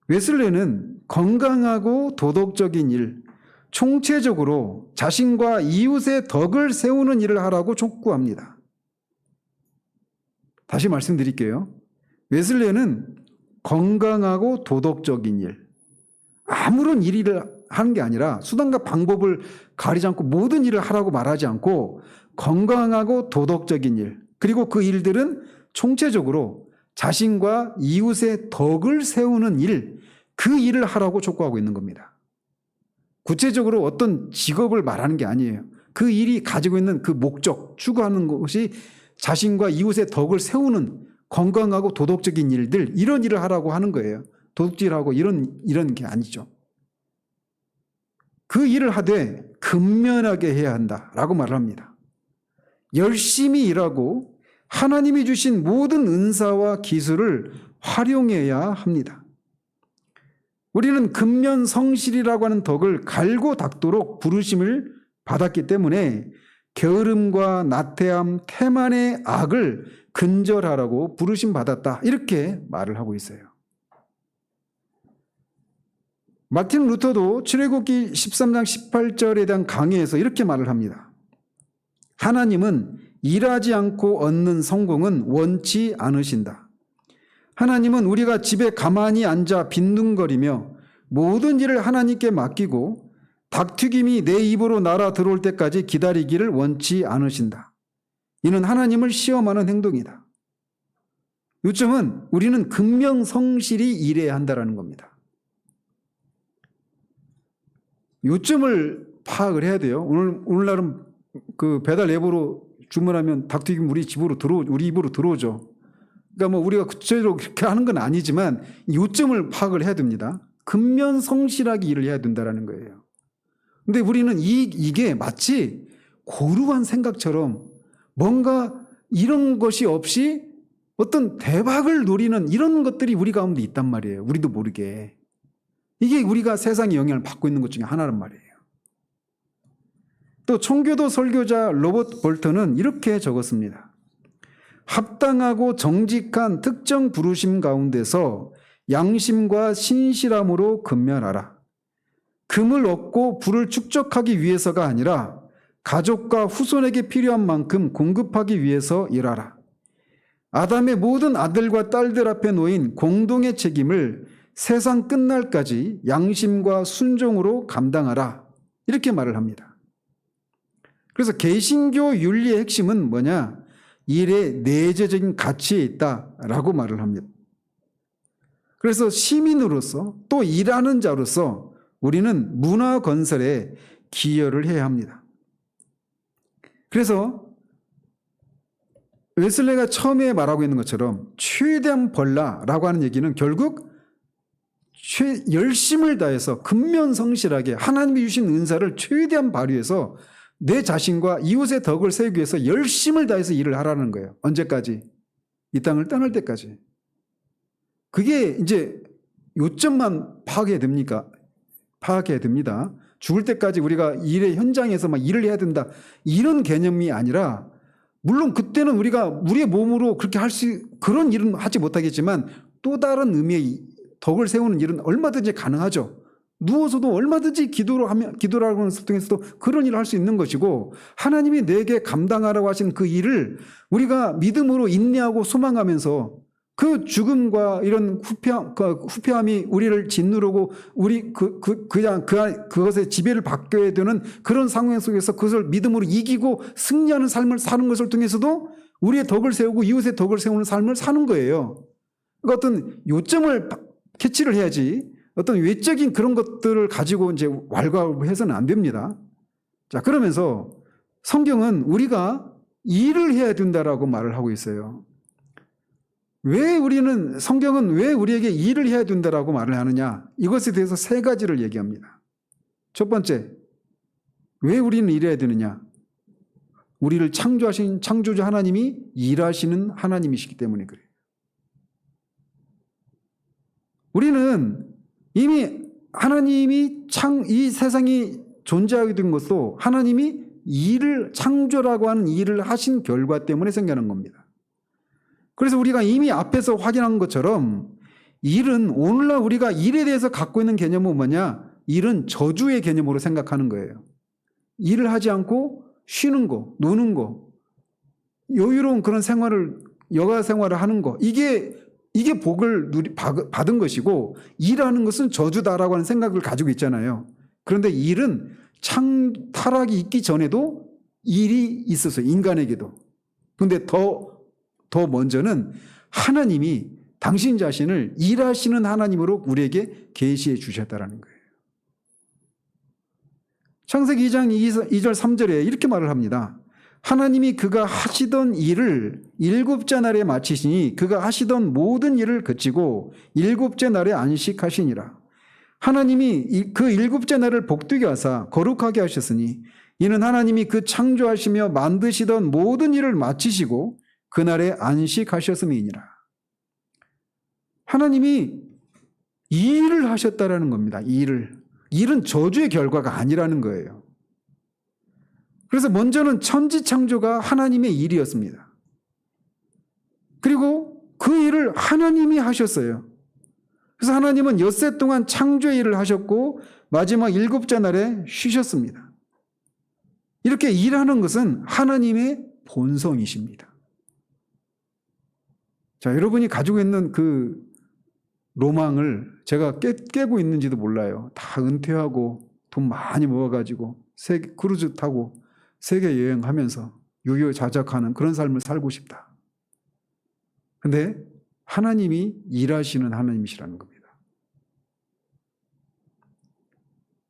웨슬레는 건강하고 도덕적인 일, 총체적으로 자신과 이웃의 덕을 세우는 일을 하라고 촉구합니다. 다시 말씀드릴게요. 웨슬레는 건강하고 도덕적인 일, 아무런 일을 하는 게 아니라 수단과 방법을 가리지 않고 모든 일을 하라고 말하지 않고 건강하고 도덕적인 일, 그리고 그 일들은 총체적으로 자신과 이웃의 덕을 세우는 일, 그 일을 하라고 촉구하고 있는 겁니다. 구체적으로 어떤 직업을 말하는 게 아니에요. 그 일이 가지고 있는 그 목적, 추구하는 것이 자신과 이웃의 덕을 세우는 건강하고 도덕적인 일들, 이런 일을 하라고 하는 거예요. 도둑질하고 이런 게 아니죠. 그 일을 하되 근면하게 해야 한다라고 말을 합니다. 열심히 일하고 하나님이 주신 모든 은사와 기술을 활용해야 합니다. 우리는 근면성실이라고 하는 덕을 갈고 닦도록 부르심을 받았기 때문에 게으름과 나태함, 태만의 악을 근절하라고 부르심 받았다. 이렇게 말을 하고 있어요. 마틴 루터도 출애굽기 13장 18절에 대한 강의에서 이렇게 말을 합니다. 하나님은 일하지 않고 얻는 성공은 원치 않으신다. 하나님은 우리가 집에 가만히 앉아 빈둥거리며 모든 일을 하나님께 맡기고 닭튀김이 내 입으로 날아 들어올 때까지 기다리기를 원치 않으신다. 이는 하나님을 시험하는 행동이다. 요점은 우리는 근면성실히 일해야 한다는 겁니다. 요점을 파악을 해야 돼요. 오늘날은 그 배달 앱으로 주문하면 닭튀김 우리 입으로 들어오죠. 그러니까 뭐 우리가 구체적으로 그렇게 하는 건 아니지만 요점을 파악을 해야 됩니다. 근면성실하게 일을 해야 된다는 거예요. 근데 우리는 이게 마치 고루한 생각처럼 뭔가 이런 것이 없이 어떤 대박을 노리는 이런 것들이 우리 가운데 있단 말이에요. 우리도 모르게. 이게 우리가 세상의 영향을 받고 있는 것 중에 하나란 말이에요. 또 청교도 설교자 로버트 볼턴은 이렇게 적었습니다. 합당하고 정직한 특정 부르심 가운데서 양심과 신실함으로 근면하라. 금을 얻고 부를 축적하기 위해서가 아니라 가족과 후손에게 필요한 만큼 공급하기 위해서 일하라. 아담의 모든 아들과 딸들 앞에 놓인 공동의 책임을 세상 끝날까지 양심과 순종으로 감당하라. 이렇게 말을 합니다. 그래서 개신교 윤리의 핵심은 뭐냐? 일에 내재적인 가치에 있다라고 말을 합니다. 그래서 시민으로서 또 일하는 자로서 우리는 문화 건설에 기여를 해야 합니다. 그래서 웨슬레가 처음에 말하고 있는 것처럼 최대한 벌라라고 하는 얘기는 결국 열심을 다해서 근면성실하게 하나님이 주신 은사를 최대한 발휘해서 내 자신과 이웃의 덕을 세우기 위해서 열심을 다해서 일을 하라는 거예요. 언제까지? 이 땅을 떠날 때까지. 그게 이제 요점만 파악해야 됩니까? 파악해야 됩니다. 죽을 때까지 우리가 일의 현장에서 막 일을 해야 된다. 이런 개념이 아니라 물론 그때는 우리가 우리의 몸으로 그렇게 그런 일은 하지 못하겠지만 또 다른 의미의 덕을 세우는 일은 얼마든지 가능하죠. 누워서도 얼마든지 기도라고 하는 것을 통해서도 그런 일을 할 수 있는 것이고 하나님이 내게 감당하라고 하신 그 일을 우리가 믿음으로 인내하고 소망하면서 그 죽음과 이런 후패함이 우리를 짓누르고 우리 그것의 지배를 받게 되는 그런 상황 속에서 그것을 믿음으로 이기고 승리하는 삶을 사는 것을 통해서도 우리의 덕을 세우고 이웃의 덕을 세우는 삶을 사는 거예요. 그러니까 어떤 요점을 캐치를 해야지 어떤 외적인 그런 것들을 가지고 이제 왈가왈부해서는 안 됩니다. 자, 그러면서 성경은 우리가 일을 해야 된다라고 말을 하고 있어요. 성경은 왜 우리에게 일을 해야 된다라고 말을 하느냐? 이것에 대해서 세 가지를 얘기합니다. 첫 번째, 왜 우리는 일해야 되느냐? 우리를 창조하신 창조주 하나님이 일하시는 하나님이시기 때문에 그래요. 우리는 이미 하나님이 이 세상이 존재하게 된 것도 하나님이 창조라고 하는 일을 하신 결과 때문에 생겨난 겁니다. 그래서 우리가 이미 앞에서 확인한 것처럼 일은 오늘날 우리가 일에 대해서 갖고 있는 개념은 뭐냐? 일은 저주의 개념으로 생각하는 거예요. 일을 하지 않고 쉬는 거, 노는 거, 여유로운 그런 여가 생활을 하는 거, 이게 복을 받은 것이고 일하는 것은 저주다라고 하는 생각을 가지고 있잖아요. 그런데 일은 타락이 있기 전에도 일이 있었어요. 인간에게도. 그런데 더 먼저는 하나님이 당신 자신을 일하시는 하나님으로 우리에게 계시해 주셨다라는 거예요. 창세기 2장 2절 3절에 이렇게 말을 합니다. 하나님이 그가 하시던 일을 일곱째 날에 마치시니 그가 하시던 모든 일을 그치고 일곱째 날에 안식하시니라. 하나님이 그 일곱째 날을 복되게 하사 거룩하게 하셨으니 이는 하나님이 그 창조하시며 만드시던 모든 일을 마치시고 그날에 안식하셨음이니라. 하나님이 일을 하셨다라는 겁니다. 일은 저주의 결과가 아니라는 거예요. 그래서 먼저는 천지창조가 하나님의 일이었습니다. 그리고 그 일을 하나님이 하셨어요. 그래서 하나님은 엿새 동안 창조의 일을 하셨고 마지막 일곱째 날에 쉬셨습니다. 이렇게 일하는 것은 하나님의 본성이십니다. 자, 여러분이 가지고 있는 그 로망을 제가 깨고 있는지도 몰라요. 다 은퇴하고 돈 많이 모아가지고 크루즈 타고 세계 여행하면서 유유자적하는 그런 삶을 살고 싶다. 근데 하나님이 일하시는 하나님이시라는 겁니다.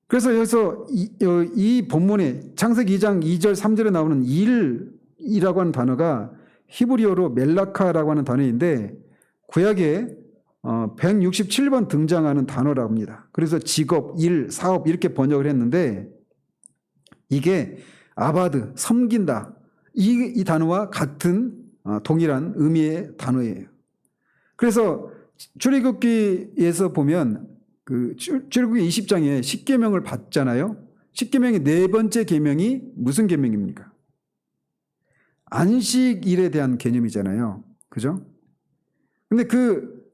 그래서 여기서 이 본문에 창세기 2장 2절 3절에 나오는 일이라고 하는 단어가 히브리어로 멜라카라고 하는 단어인데 구약에 167번 등장하는 단어라고 합니다. 그래서 직업, 일, 사업 이렇게 번역을 했는데 이게 아바드, 섬긴다 이 단어와 같은 동일한 의미의 단어예요. 그래서 출애굽기에서 보면 그 출애굽기 20장에 십계명을 받잖아요. 십계명의 네 번째 계명이 무슨 계명입니까? 안식일에 대한 개념이잖아요. 그죠? 근데 그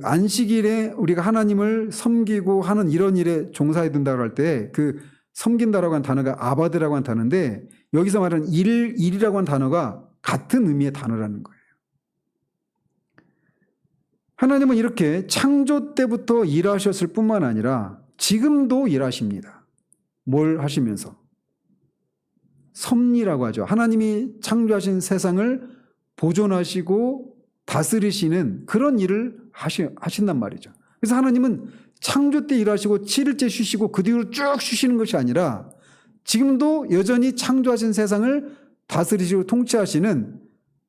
안식일에 우리가 하나님을 섬기고 하는 이런 일에 종사해야 된다고 할 때 그 섬긴다라고 하는 단어가 아바드라고 하는 단어인데 여기서 말하는 일이라고 하는 단어가 같은 의미의 단어라는 거예요. 하나님은 이렇게 창조 때부터 일하셨을 뿐만 아니라 지금도 일하십니다. 뭘 하시면서? 섭리라고 하죠. 하나님이 창조하신 세상을 보존하시고 다스리시는 그런 일을 하신단 말이죠. 그래서 하나님은 창조 때 일하시고 7일째 쉬시고 그 뒤로 쭉 쉬시는 것이 아니라 지금도 여전히 창조하신 세상을 다스리시고 통치하시는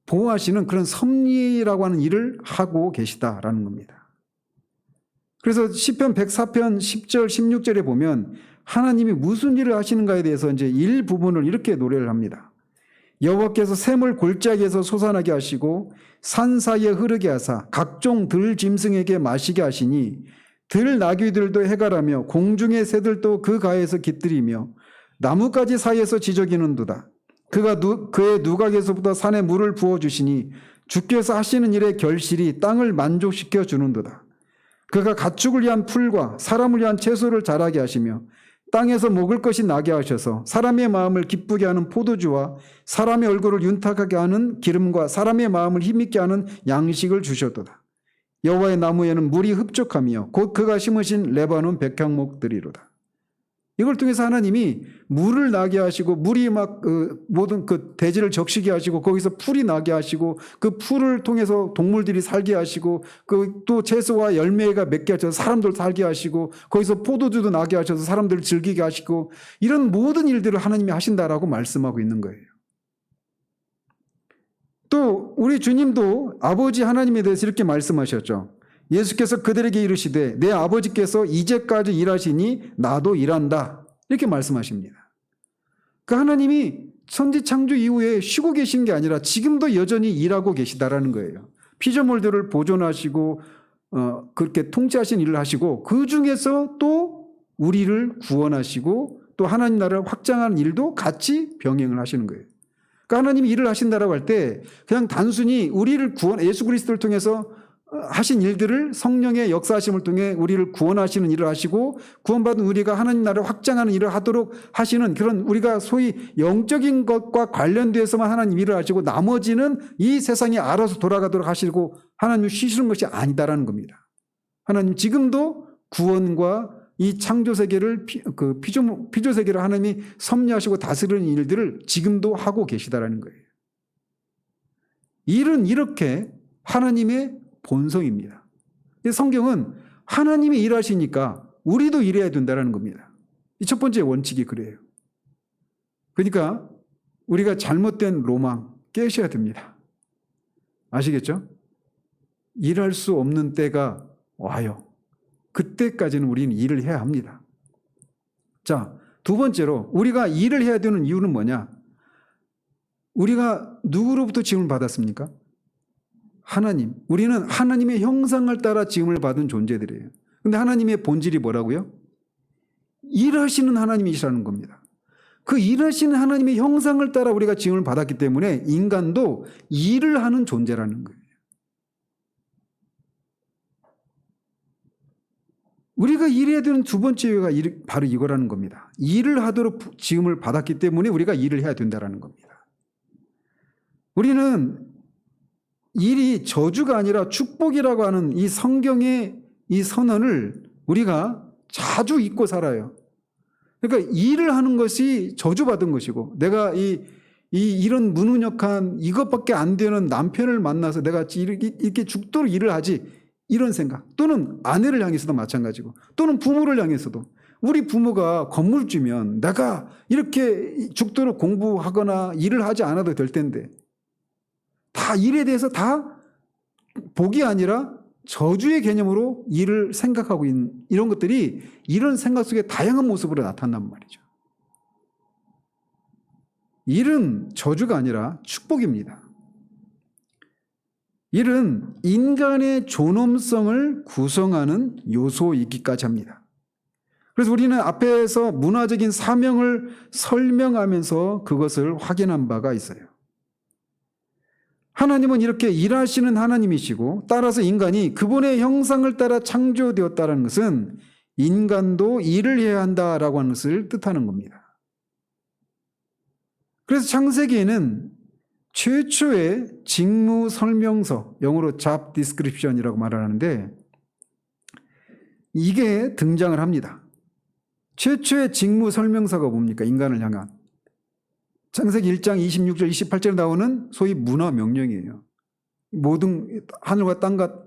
보호하시는 그런 섭리라고 하는 일을 하고 계시다라는 겁니다. 그래서 시편 104편 10절 16절에 보면 하나님이 무슨 일을 하시는가에 대해서 이제 일부분을 이렇게 노래를 합니다. 여호와께서 샘을 골짜기에서 솟아나게 하시고 산 사이에 흐르게 하사 각종 들 짐승에게 마시게 하시니 들 나귀들도 해갈하며 공중의 새들도 그 가에서 깃들이며 나뭇가지 사이에서 지저귀는도다. 그가 그의 누각에서부터 산에 물을 부어주시니 주께서 하시는 일의 결실이 땅을 만족시켜 주는도다. 그가 가축을 위한 풀과 사람을 위한 채소를 자라게 하시며 땅에서 먹을 것이 나게 하셔서 사람의 마음을 기쁘게 하는 포도주와 사람의 얼굴을 윤탁하게 하는 기름과 사람의 마음을 힘있게 하는 양식을 주셨도다. 여호와의 나무에는 물이 흡족하며 곧 그가 심으신 레바논 백향목들이로다. 이걸 통해서 하나님이 물을 나게 하시고 물이 막 모든 그 대지를 적시게 하시고 거기서 풀이 나게 하시고 그 풀을 통해서 동물들이 살게 하시고 그 또 채소와 열매가 맺게 하셔서 사람들 살게 하시고 거기서 포도주도 나게 하셔서 사람들을 즐기게 하시고 이런 모든 일들을 하나님이 하신다라고 말씀하고 있는 거예요. 또 우리 주님도 아버지 하나님에 대해서 이렇게 말씀하셨죠. 예수께서 그들에게 이르시되 내 아버지께서 이제까지 일하시니 나도 일한다. 이렇게 말씀하십니다. 그 하나님이 천지창조 이후에 쉬고 계신 게 아니라 지금도 여전히 일하고 계시다라는 거예요. 피조물들을 보존하시고 그렇게 통치하신 일을 하시고 그 중에서 또 우리를 구원하시고 또 하나님 나라를 확장하는 일도 같이 병행을 하시는 거예요. 그러니까 하나님이 일을 하신다라고 할 때 그냥 단순히 우리를 예수 그리스도를 통해서 하신 일들을 성령의 역사하심을 통해 우리를 구원하시는 일을 하시고 구원받은 우리가 하나님 나라를 확장하는 일을 하도록 하시는 그런 우리가 소위 영적인 것과 관련돼서만 하나님 일을 하시고 나머지는 이 세상이 알아서 돌아가도록 하시고 하나님 쉬시는 것이 아니다라는 겁니다. 하나님 지금도 구원과 이 창조 세계를 피조 세계를 하나님이 섭리하시고 다스리는 일들을 지금도 하고 계시다라는 거예요. 일은 이렇게 하나님의 본성입니다. 성경은 하나님이 일하시니까 우리도 일해야 된다는 겁니다. 이 첫 번째 원칙이 그래요. 그러니까 우리가 잘못된 로망 깨셔야 됩니다. 아시겠죠? 일할 수 없는 때가 와요. 그때까지는 우리는 일을 해야 합니다. 자, 두 번째로 우리가 일을 해야 되는 이유는 뭐냐? 우리가 누구로부터 지음을 받았습니까? 하나님. 우리는 하나님의 형상을 따라 지음을 받은 존재들이에요. 근데 하나님의 본질이 뭐라고요? 일하시는 하나님이시라는 겁니다. 그 일하시는 하나님의 형상을 따라 우리가 지음을 받았기 때문에 인간도 일을 하는 존재라는 거예요. 우리가 일해야 되는 두 번째 이유가 바로 이거라는 겁니다. 일을 하도록 지음을 받았기 때문에 우리가 일을 해야 된다는 겁니다. 우리는 일이 저주가 아니라 축복이라고 하는 이 성경의 이 선언을 우리가 자주 잊고 살아요. 그러니까 일을 하는 것이 저주받은 것이고, 내가 이런 무능력한 이것밖에 안 되는 남편을 만나서 내가 이렇게 죽도록 일을 하지, 이런 생각. 또는 아내를 향해서도 마찬가지고, 또는 부모를 향해서도 우리 부모가 건물주면 내가 이렇게 죽도록 공부하거나 일을 하지 않아도 될 텐데, 다 일에 대해서 다 복이 아니라 저주의 개념으로 일을 생각하고 있는 이런 것들이 이런 생각 속에 다양한 모습으로 나타난단 말이죠. 일은 저주가 아니라 축복입니다. 일은 인간의 존엄성을 구성하는 요소이기까지 합니다. 그래서 우리는 앞에서 문화적인 사명을 설명하면서 그것을 확인한 바가 있어요. 하나님은 이렇게 일하시는 하나님이시고, 따라서 인간이 그분의 형상을 따라 창조되었다는 것은 인간도 일을 해야 한다라고 하는 것을 뜻하는 겁니다. 그래서 창세기에는 최초의 직무 설명서, 영어로 job description이라고 말을 하는데, 이게 등장을 합니다. 최초의 직무 설명서가 뭡니까? 인간을 향한. 창세기 1장 26절 28절에 나오는 소위 문화 명령이에요. 모든 하늘과 땅과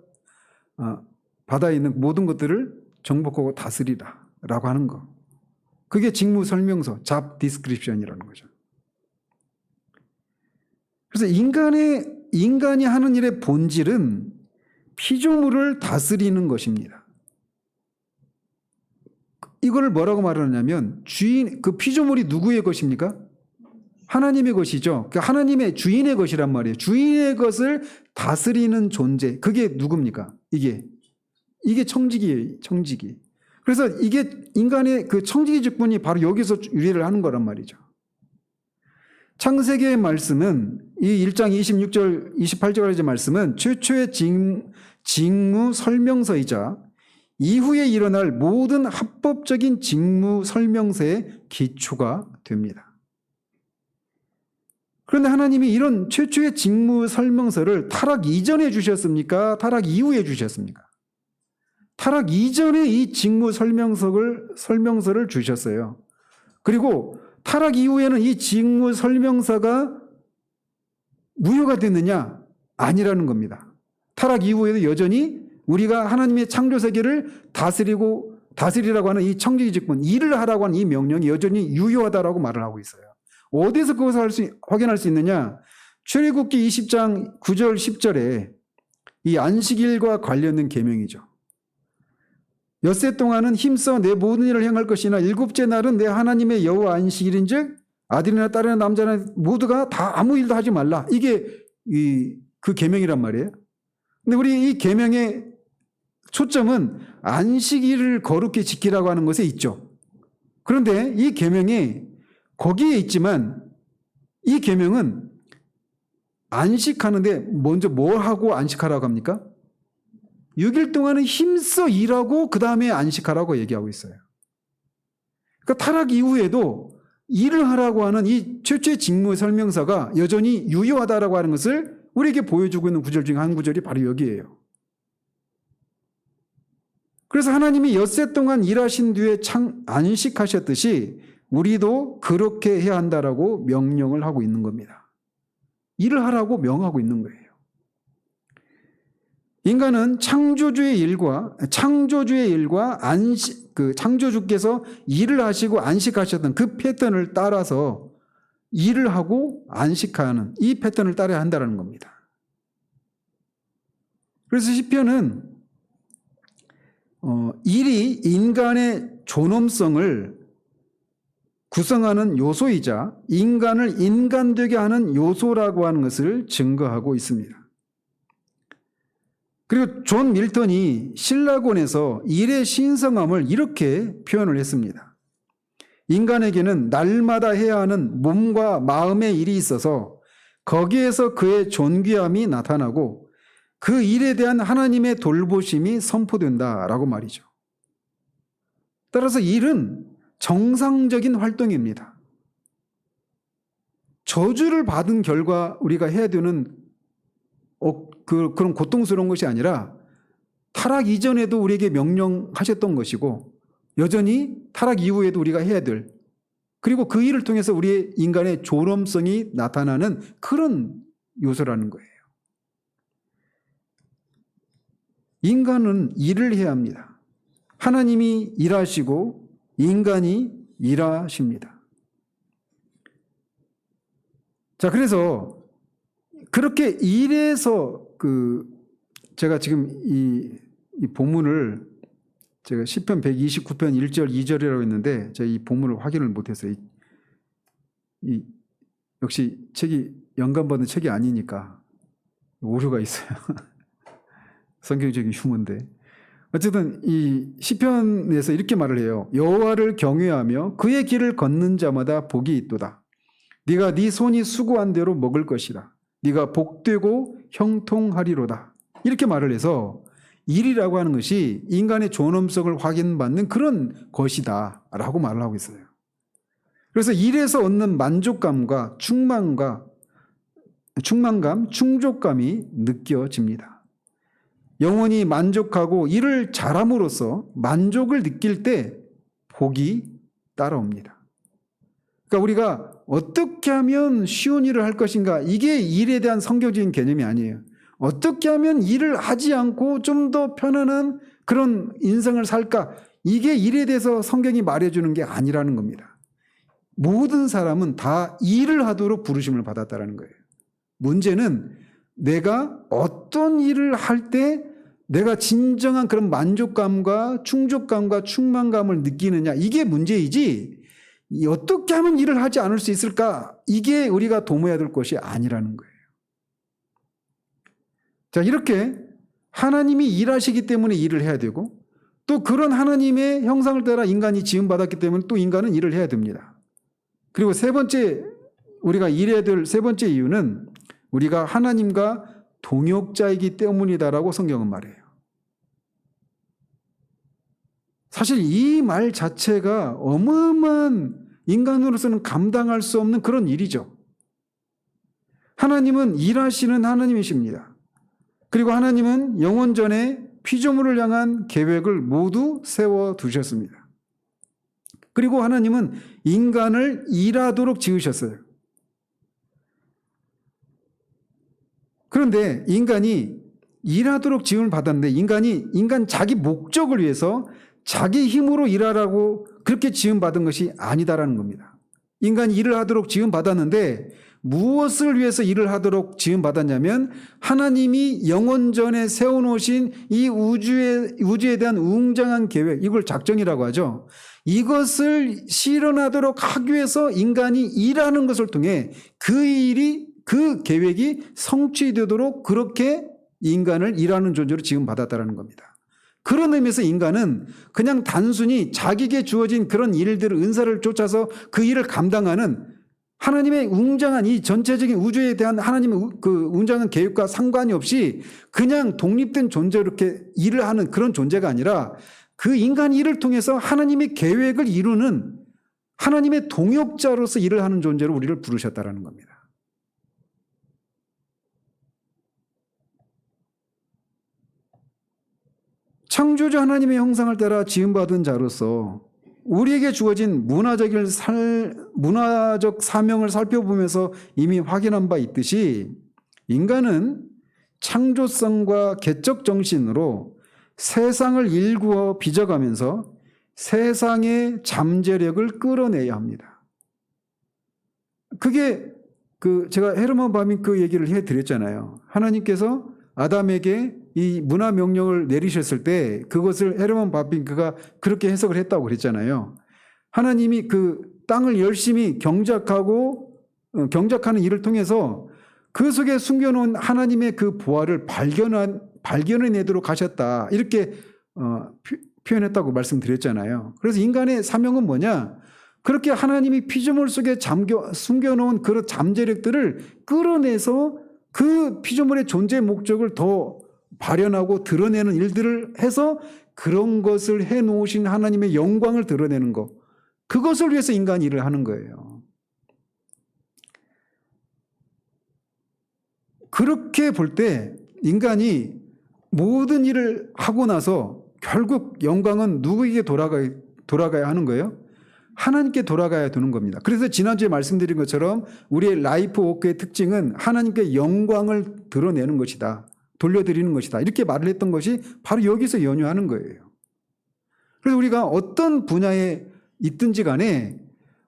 바다에 있는 모든 것들을 정복하고 다스리라 라고 하는 거. 그게 직무 설명서, job description이라는 거죠. 그래서 인간이 하는 일의 본질은 피조물을 다스리는 것입니다. 이걸 뭐라고 말하냐면, 그 피조물이 누구의 것입니까? 하나님의 것이죠. 하나님의 주인의 것이란 말이에요. 주인의 것을 다스리는 존재. 그게 누굽니까? 이게 청지기예요. 청지기. 그래서 이게 인간의 그 청지기 직분이 바로 여기서 유래를 하는 거란 말이죠. 창세기의 말씀은 이 1장 26절 28절까지 말씀은 최초의 직무 설명서이자 이후에 일어날 모든 합법적인 직무 설명서의 기초가 됩니다. 그런데 하나님이 이런 최초의 직무 설명서를 타락 이전에 주셨습니까? 타락 이후에 주셨습니까? 타락 이전에 이 직무 설명서를 주셨어요. 그리고 타락 이후에는 이 직무 설명서가 무효가 됐느냐? 아니라는 겁니다. 타락 이후에도 여전히 우리가 하나님의 창조 세계를 다스리라고 하는 이 청지기 직분, 일을 하라고 하는 이 명령이 여전히 유효하다라고 말을 하고 있어요. 어디서 그것을 확인할 수 있느냐? 출애굽기 20장 9절 10절에 이 안식일과 관련된 계명이죠. 엿새 동안은 힘써 내 모든 일을 행할 것이나 일곱째 날은 내 하나님의 여호와 안식일인즉 아들이나 딸이나 남자나 모두가 다 아무 일도 하지 말라. 이게 그 계명이란 말이에요. 근데 우리 이 계명의 초점은 안식일을 거룩히 지키라고 하는 것에 있죠. 그런데 이 계명이 거기에 있지만 이 계명은 안식하는데 먼저 뭘 하고 안식하라고 합니까? 6일 동안은 힘써 일하고 그 다음에 안식하라고 얘기하고 있어요. 그러니까 타락 이후에도 일을 하라고 하는 이 최초의 직무 설명서가 여전히 유효하다라고 하는 것을 우리에게 보여주고 있는 구절 중에 한 구절이 바로 여기에요. 그래서 하나님이 엿새 동안 일하신 뒤에 안식하셨듯이 우리도 그렇게 해야 한다라고 명령을 하고 있는 겁니다. 일을 하라고 명하고 있는 거예요. 인간은 창조주의 일과 창조주께서 일을 하시고 안식하셨던 그 패턴을 따라서 일을 하고 안식하는 이 패턴을 따라야 한다는 겁니다. 그래서 시편은 일이 인간의 존엄성을 구성하는 요소이자 인간을 인간되게 하는 요소라고 하는 것을 증거하고 있습니다. 그리고 존 밀턴이 신라곤에서 일의 신성함을 이렇게 표현을 했습니다. 인간에게는 날마다 해야 하는 몸과 마음의 일이 있어서 거기에서 그의 존귀함이 나타나고 그 일에 대한 하나님의 돌보심이 선포된다라고 말이죠. 따라서 일은 정상적인 활동입니다. 저주를 받은 결과 우리가 해야 되는 그런 고통스러운 것이 아니라 타락 이전에도 우리에게 명령하셨던 것이고 여전히 타락 이후에도 우리가 해야 될, 그리고 그 일을 통해서 우리의 인간의 존엄성이 나타나는 그런 요소라는 거예요. 인간은 일을 해야 합니다. 하나님이 일하시고 인간이 일하십니다. 자, 그래서 그렇게 일해서 제가 지금 이 본문을 제가 시편 129편 1절 2절이라고 했는데 제가 이 본문을 확인을 못했어요. 역시 책이 영감받은 책이 아니니까 오류가 있어요. 성경적인 휴머인데 어쨌든 이 시편에서 이렇게 말을 해요. 여호와를 경외하며 그의 길을 걷는 자마다 복이 있도다. 네가 네 손이 수고한 대로 먹을 것이다. 네가 복되고 형통하리로다. 이렇게 말을 해서 일이라고 하는 것이 인간의 존엄성을 확인받는 그런 것이다 라고 말을 하고 있어요. 그래서 일에서 얻는 만족감과 충만감, 충족감이 느껴집니다. 영혼이 만족하고 일을 잘함으로써 만족을 느낄 때 복이 따라옵니다. 그러니까 우리가 어떻게 하면 쉬운 일을 할 것인가, 이게 일에 대한 성경적인 개념이 아니에요. 어떻게 하면 일을 하지 않고 좀 더 편안한 그런 인생을 살까, 이게 일에 대해서 성경이 말해주는 게 아니라는 겁니다. 모든 사람은 다 일을 하도록 부르심을 받았다는 거예요. 문제는 내가 어떤 일을 할 때 내가 진정한 그런 만족감과 충족감과 충만감을 느끼느냐, 이게 문제이지 어떻게 하면 일을 하지 않을 수 있을까, 이게 우리가 도모해야 될 것이 아니라는 거예요. 자, 이렇게 하나님이 일하시기 때문에 일을 해야 되고 또 그런 하나님의 형상을 따라 인간이 지음받았기 때문에 또 인간은 일을 해야 됩니다. 그리고 세 번째, 우리가 일해야 될 세 번째 이유는 우리가 하나님과 동역자이기 때문이다라고 성경은 말해요. 사실 이 말 자체가 어마어마한, 인간으로서는 감당할 수 없는 그런 일이죠. 하나님은 일하시는 하나님이십니다. 그리고 하나님은 영원전에 피조물을 향한 계획을 모두 세워두셨습니다. 그리고 하나님은 인간을 일하도록 지으셨어요. 그런데 인간이 일하도록 지음을 받았는데 인간 자기 목적을 위해서 자기 힘으로 일하라고 그렇게 지음받은 것이 아니다라는 겁니다. 인간이 일을 하도록 지음받았는데 무엇을 위해서 일을 하도록 지음받았냐면 하나님이 영원전에 세워놓으신 이 우주에 대한 웅장한 계획, 이걸 작정이라고 하죠. 이것을 실현하도록 하기 위해서 인간이 일하는 것을 통해 그 계획이 성취되도록 그렇게 인간을 일하는 존재로 지음받았다는 겁니다. 그런 의미에서 인간은 그냥 단순히 자기에게 주어진 그런 일들을, 은사를 쫓아서 그 일을 감당하는 하나님의 웅장한 이 전체적인 우주에 대한 하나님의 그 웅장한 계획과 상관이 없이 그냥 독립된 존재로 이렇게 일을 하는 그런 존재가 아니라 그 인간 일을 통해서 하나님의 계획을 이루는 하나님의 동역자로서 일을 하는 존재로 우리를 부르셨다는 겁니다. 창조주 하나님의 형상을 따라 지음받은 자로서 우리에게 주어진 문화적 사명을 살펴보면서 이미 확인한 바 있듯이 인간은 창조성과 개적 정신으로 세상을 일구어 빚어가면서 세상의 잠재력을 끌어내야 합니다. 그게 제가 헤르만 바밍크 얘기를 해드렸잖아요. 하나님께서 아담에게 이 문화 명령을 내리셨을 때 그것을 헤르만 바밍크가 그렇게 해석을 했다고 그랬잖아요. 하나님이 그 땅을 열심히 경작하는 일을 통해서 그 속에 숨겨놓은 하나님의 그 보화를 발견해내도록 하셨다. 이렇게 표현했다고 말씀드렸잖아요. 그래서 인간의 사명은 뭐냐? 그렇게 하나님이 피조물 속에 숨겨놓은 그런 잠재력들을 끌어내서 그 피조물의 존재 목적을 더 발현하고 드러내는 일들을 해서 그런 것을 해놓으신 하나님의 영광을 드러내는 것. 그것을 위해서 인간이 일을 하는 거예요. 그렇게 볼 때 인간이 모든 일을 하고 나서 결국 영광은 누구에게 돌아가야 하는 거예요? 하나님께 돌아가야 되는 겁니다. 그래서 지난주에 말씀드린 것처럼 우리의 라이프 워크의 특징은 하나님께 영광을 드러내는 것이다. 돌려드리는 것이다. 이렇게 말을 했던 것이 바로 여기서 연유하는 거예요. 그래서 우리가 어떤 분야에 있든지 간에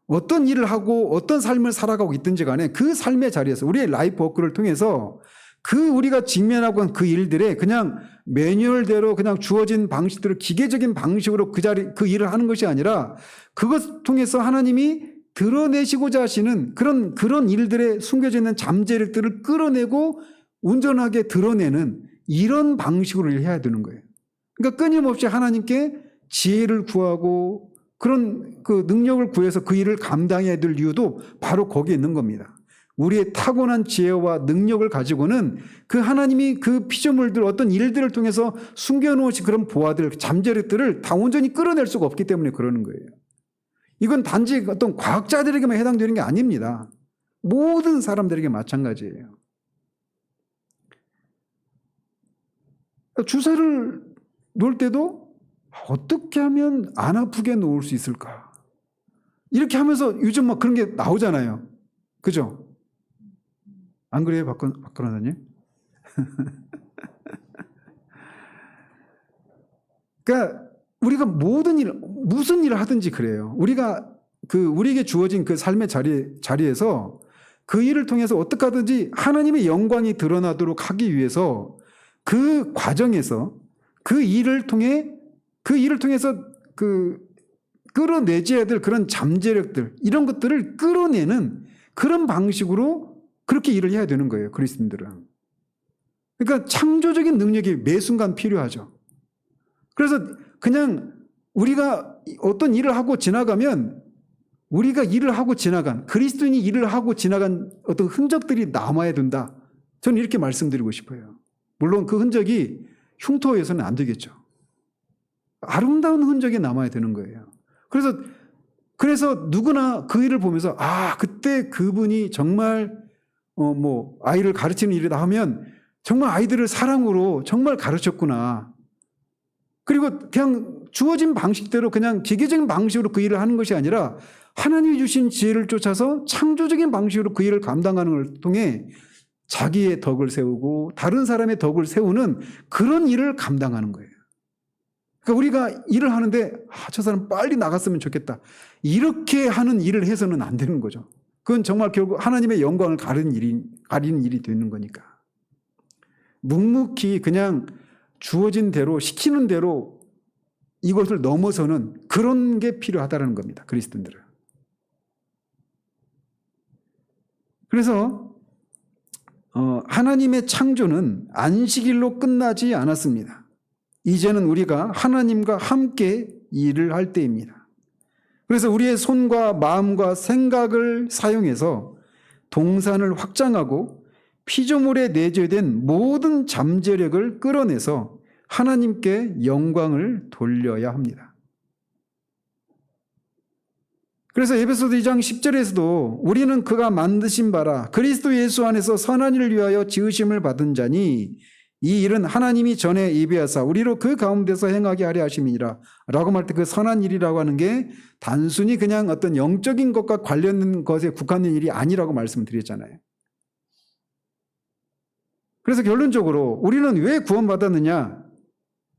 어떤 일을 하고 어떤 삶을 살아가고 있든지 간에 그 삶의 자리에서 우리의 라이프 워크를 통해서 그 우리가 직면하고 한 그 일들에 그냥 매뉴얼대로 그냥 주어진 방식대로 기계적인 방식으로 그 일을 하는 것이 아니라 그것을 통해서 하나님이 드러내시고자 하시는 그런 일들에 숨겨져 있는 잠재력들을 끌어내고 온전하게 드러내는 이런 방식으로 일을 해야 되는 거예요. 그러니까 끊임없이 하나님께 지혜를 구하고 그런 그 능력을 구해서 그 일을 감당해야 될 이유도 바로 거기에 있는 겁니다. 우리의 타고난 지혜와 능력을 가지고는 그 하나님이 그 피조물들 어떤 일들을 통해서 숨겨놓으신 그런 보화들, 잠재력들을 다 온전히 끌어낼 수가 없기 때문에 그러는 거예요. 이건 단지 어떤 과학자들에게만 해당되는 게 아닙니다. 모든 사람들에게 마찬가지예요. 주사를 놓을 때도 어떻게 하면 안 아프게 놓을 수 있을까? 이렇게 하면서 요즘 막 그런 게 나오잖아요. 그죠? 안 그래요, 박근호사님? 그러니까 우리가 무슨 일을 하든지 그래요. 우리에게 주어진 그 삶의 자리에서 그 일을 통해서 어떻게 하든지 하나님의 영광이 드러나도록 하기 위해서 그 과정에서 그 일을 통해서 끌어내줘야 될 그런 잠재력들, 이런 것들을 끌어내는 그런 방식으로 그렇게 일을 해야 되는 거예요, 그리스도인들은. 그러니까 창조적인 능력이 매 순간 필요하죠. 그래서 그냥 우리가 어떤 일을 하고 지나가면 우리가 일을 하고 지나간, 그리스도인이 일을 하고 지나간 어떤 흔적들이 남아야 된다. 저는 이렇게 말씀드리고 싶어요. 물론 그 흔적이 흉터여서는 안 되겠죠. 아름다운 흔적이 남아야 되는 거예요. 그래서 누구나 그 일을 보면서 그때 그분이 정말 아이를 가르치는 일이다 하면 정말 아이들을 사랑으로 정말 가르쳤구나. 그리고 그냥 주어진 방식대로 그냥 기계적인 방식으로 그 일을 하는 것이 아니라 하나님이 주신 지혜를 쫓아서 창조적인 방식으로 그 일을 감당하는 걸 통해 자기의 덕을 세우고 다른 사람의 덕을 세우는 그런 일을 감당하는 거예요. 그러니까 우리가 일을 하는데 저 사람 빨리 나갔으면 좋겠다. 이렇게 하는 일을 해서는 안 되는 거죠. 그건 정말 결국 하나님의 영광을 가리는 일이 되는 거니까. 묵묵히 그냥 주어진 대로 시키는 대로 이것을 넘어서는 그런 게 필요하다는 겁니다. 그리스도인들은. 그래서 하나님의 창조는 안식일로 끝나지 않았습니다. 이제는 우리가 하나님과 함께 일을 할 때입니다. 그래서 우리의 손과 마음과 생각을 사용해서 동산을 확장하고 피조물에 내재된 모든 잠재력을 끌어내서 하나님께 영광을 돌려야 합니다. 그래서 에베소서 2장 10절에서도 우리는 그가 만드신 바라 그리스도 예수 안에서 선한 일을 위하여 지으심을 받은 자니 이 일은 하나님이 전에 예비하사 우리로 그 가운데서 행하게 하려 하심이니라 라고 말 때 그 선한 일이라고 하는 게 단순히 그냥 어떤 영적인 것과 관련된 것에 국한된 일이 아니라고 말씀드렸잖아요. 그래서 결론적으로 우리는 왜 구원받았느냐?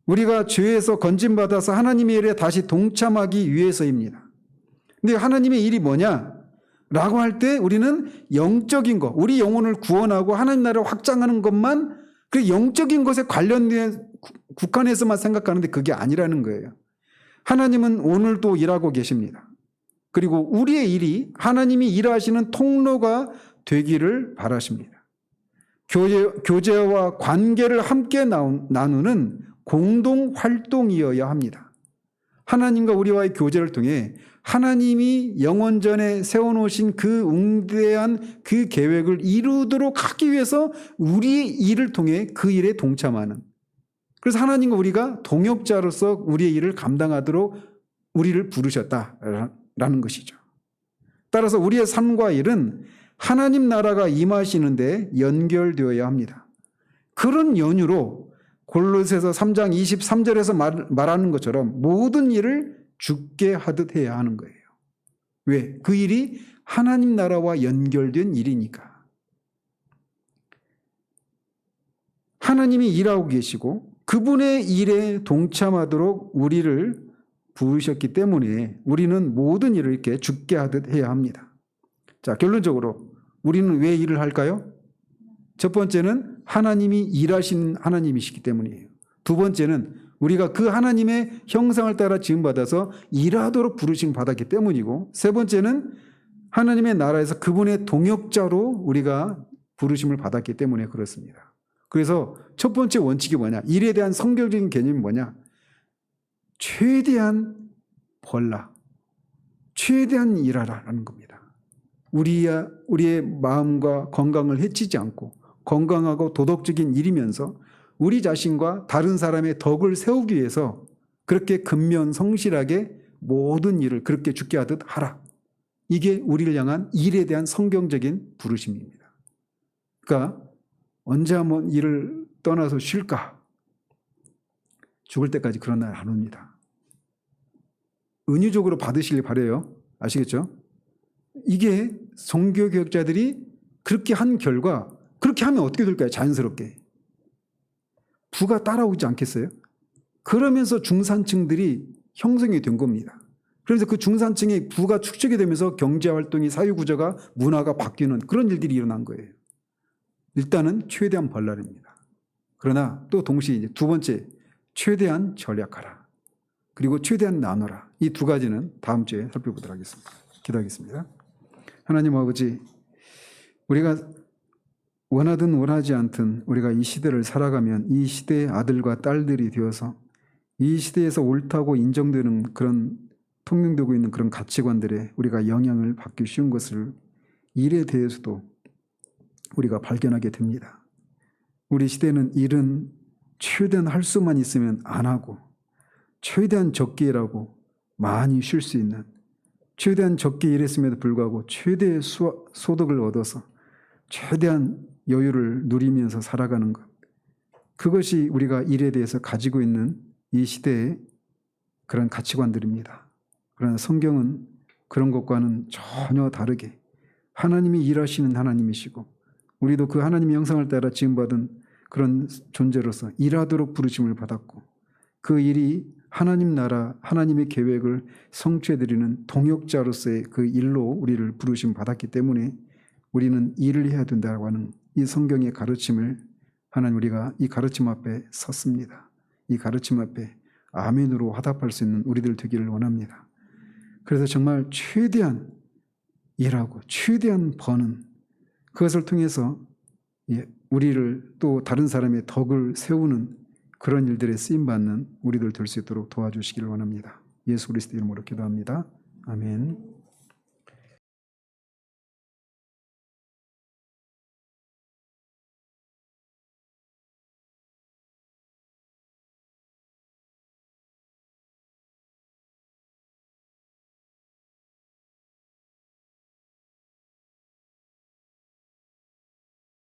우리가 죄에서 건짐받아서 하나님의 일에 다시 동참하기 위해서입니다. 근데 하나님의 일이 뭐냐? 라고 할 때 우리는 영적인 것, 우리 영혼을 구원하고 하나님 나라를 확장하는 것만 그 영적인 것에 관련된 국한에서만 생각하는데 그게 아니라는 거예요. 하나님은 오늘도 일하고 계십니다. 그리고 우리의 일이 하나님이 일하시는 통로가 되기를 바라십니다. 교제와 관계를 함께 나누는 공동 활동이어야 합니다. 하나님과 우리와의 교제를 통해 하나님이 영원전에 세워놓으신 그 웅대한 그 계획을 이루도록 하기 위해서 우리의 일을 통해 그 일에 동참하는, 그래서 하나님과 우리가 동역자로서 우리의 일을 감당하도록 우리를 부르셨다라는 것이죠. 따라서 우리의 삶과 일은 하나님 나라가 임하시는데 연결되어야 합니다. 그런 연유로 골로새서 3장 23절에서 말하는 것처럼 모든 일을 주께 하듯 해야 하는 거예요. 왜? 그 일이 하나님 나라와 연결된 일이니까. 하나님이 일하고 계시고 그분의 일에 동참하도록 우리를 부르셨기 때문에 우리는 모든 일을 이렇게 주께 하듯 해야 합니다. 자, 결론적으로 우리는 왜 일을 할까요? 첫 번째는 하나님이 일하시는 하나님이시기 때문이에요. 두 번째는 우리가 그 하나님의 형상을 따라 지음받아서 일하도록 부르심 받았기 때문이고, 세 번째는 하나님의 나라에서 그분의 동역자로 우리가 부르심을 받았기 때문에 그렇습니다. 그래서 첫 번째 원칙이 뭐냐? 일에 대한 성경적인 개념이 뭐냐? 최대한 벌라, 최대한 일하라라는 겁니다. 우리의 마음과 건강을 해치지 않고 건강하고 도덕적인 일이면서 우리 자신과 다른 사람의 덕을 세우기 위해서 그렇게 근면성실하게 모든 일을 그렇게 주께 하듯 하라. 이게 우리를 향한 일에 대한 성경적인 부르심입니다. 그러니까 언제 한번 일을 떠나서 쉴까? 죽을 때까지 그런 날 안 옵니다. 은유적으로 받으시길 바라요. 아시겠죠? 이게 종교개혁자들이 그렇게 한 결과, 그렇게 하면 어떻게 될까요? 자연스럽게 부가 따라오지 않겠어요? 그러면서 중산층들이 형성이 된 겁니다. 그래서 그 중산층의 부가 축적이 되면서 경제활동이, 사회구조가, 문화가 바뀌는 그런 일들이 일어난 거예요. 일단은 최대한 벌라입니다. 그러나 또 동시에 이제 두 번째, 최대한 절약하라. 그리고 최대한 나눠라. 이 두 가지는 다음 주에 살펴보도록 하겠습니다. 기도하겠습니다. 하나님 아버지, 우리가 원하든 원하지 않든 우리가 이 시대를 살아가면 이 시대의 아들과 딸들이 되어서 이 시대에서 옳다고 인정되는 그런 통용되고 있는 그런 가치관들에 우리가 영향을 받기 쉬운 것을 일에 대해서도 우리가 발견하게 됩니다. 우리 시대는 일은 최대한 할 수만 있으면 안 하고 최대한 적게 일하고 많이 쉴 수 있는, 최대한 적게 일했음에도 불구하고 최대의 소득을 얻어서 최대한 여유를 누리면서 살아가는 것, 그것이 우리가 일에 대해서 가지고 있는 이 시대의 그런 가치관들입니다. 그러나 성경은 그런 것과는 전혀 다르게 하나님이 일하시는 하나님이시고 우리도 그 하나님의 형상을 따라 지음받은 그런 존재로서 일하도록 부르심을 받았고 그 일이 하나님 나라, 하나님의 계획을 성취해드리는 동역자로서의 그 일로 우리를 부르심 받았기 때문에 우리는 일을 해야 된다고 하는 이 성경의 가르침을 하나님, 우리가 이 가르침 앞에 섰습니다. 이 가르침 앞에 아멘으로 화답할 수 있는 우리들 되기를 원합니다. 그래서 정말 최대한 일하고 최대한 버는, 그것을 통해서 우리를 또 다른 사람의 덕을 세우는 그런 일들에 쓰임받는 우리들 될 수 있도록 도와주시기를 원합니다. 예수 그리스도 이름으로 기도합니다. 아멘.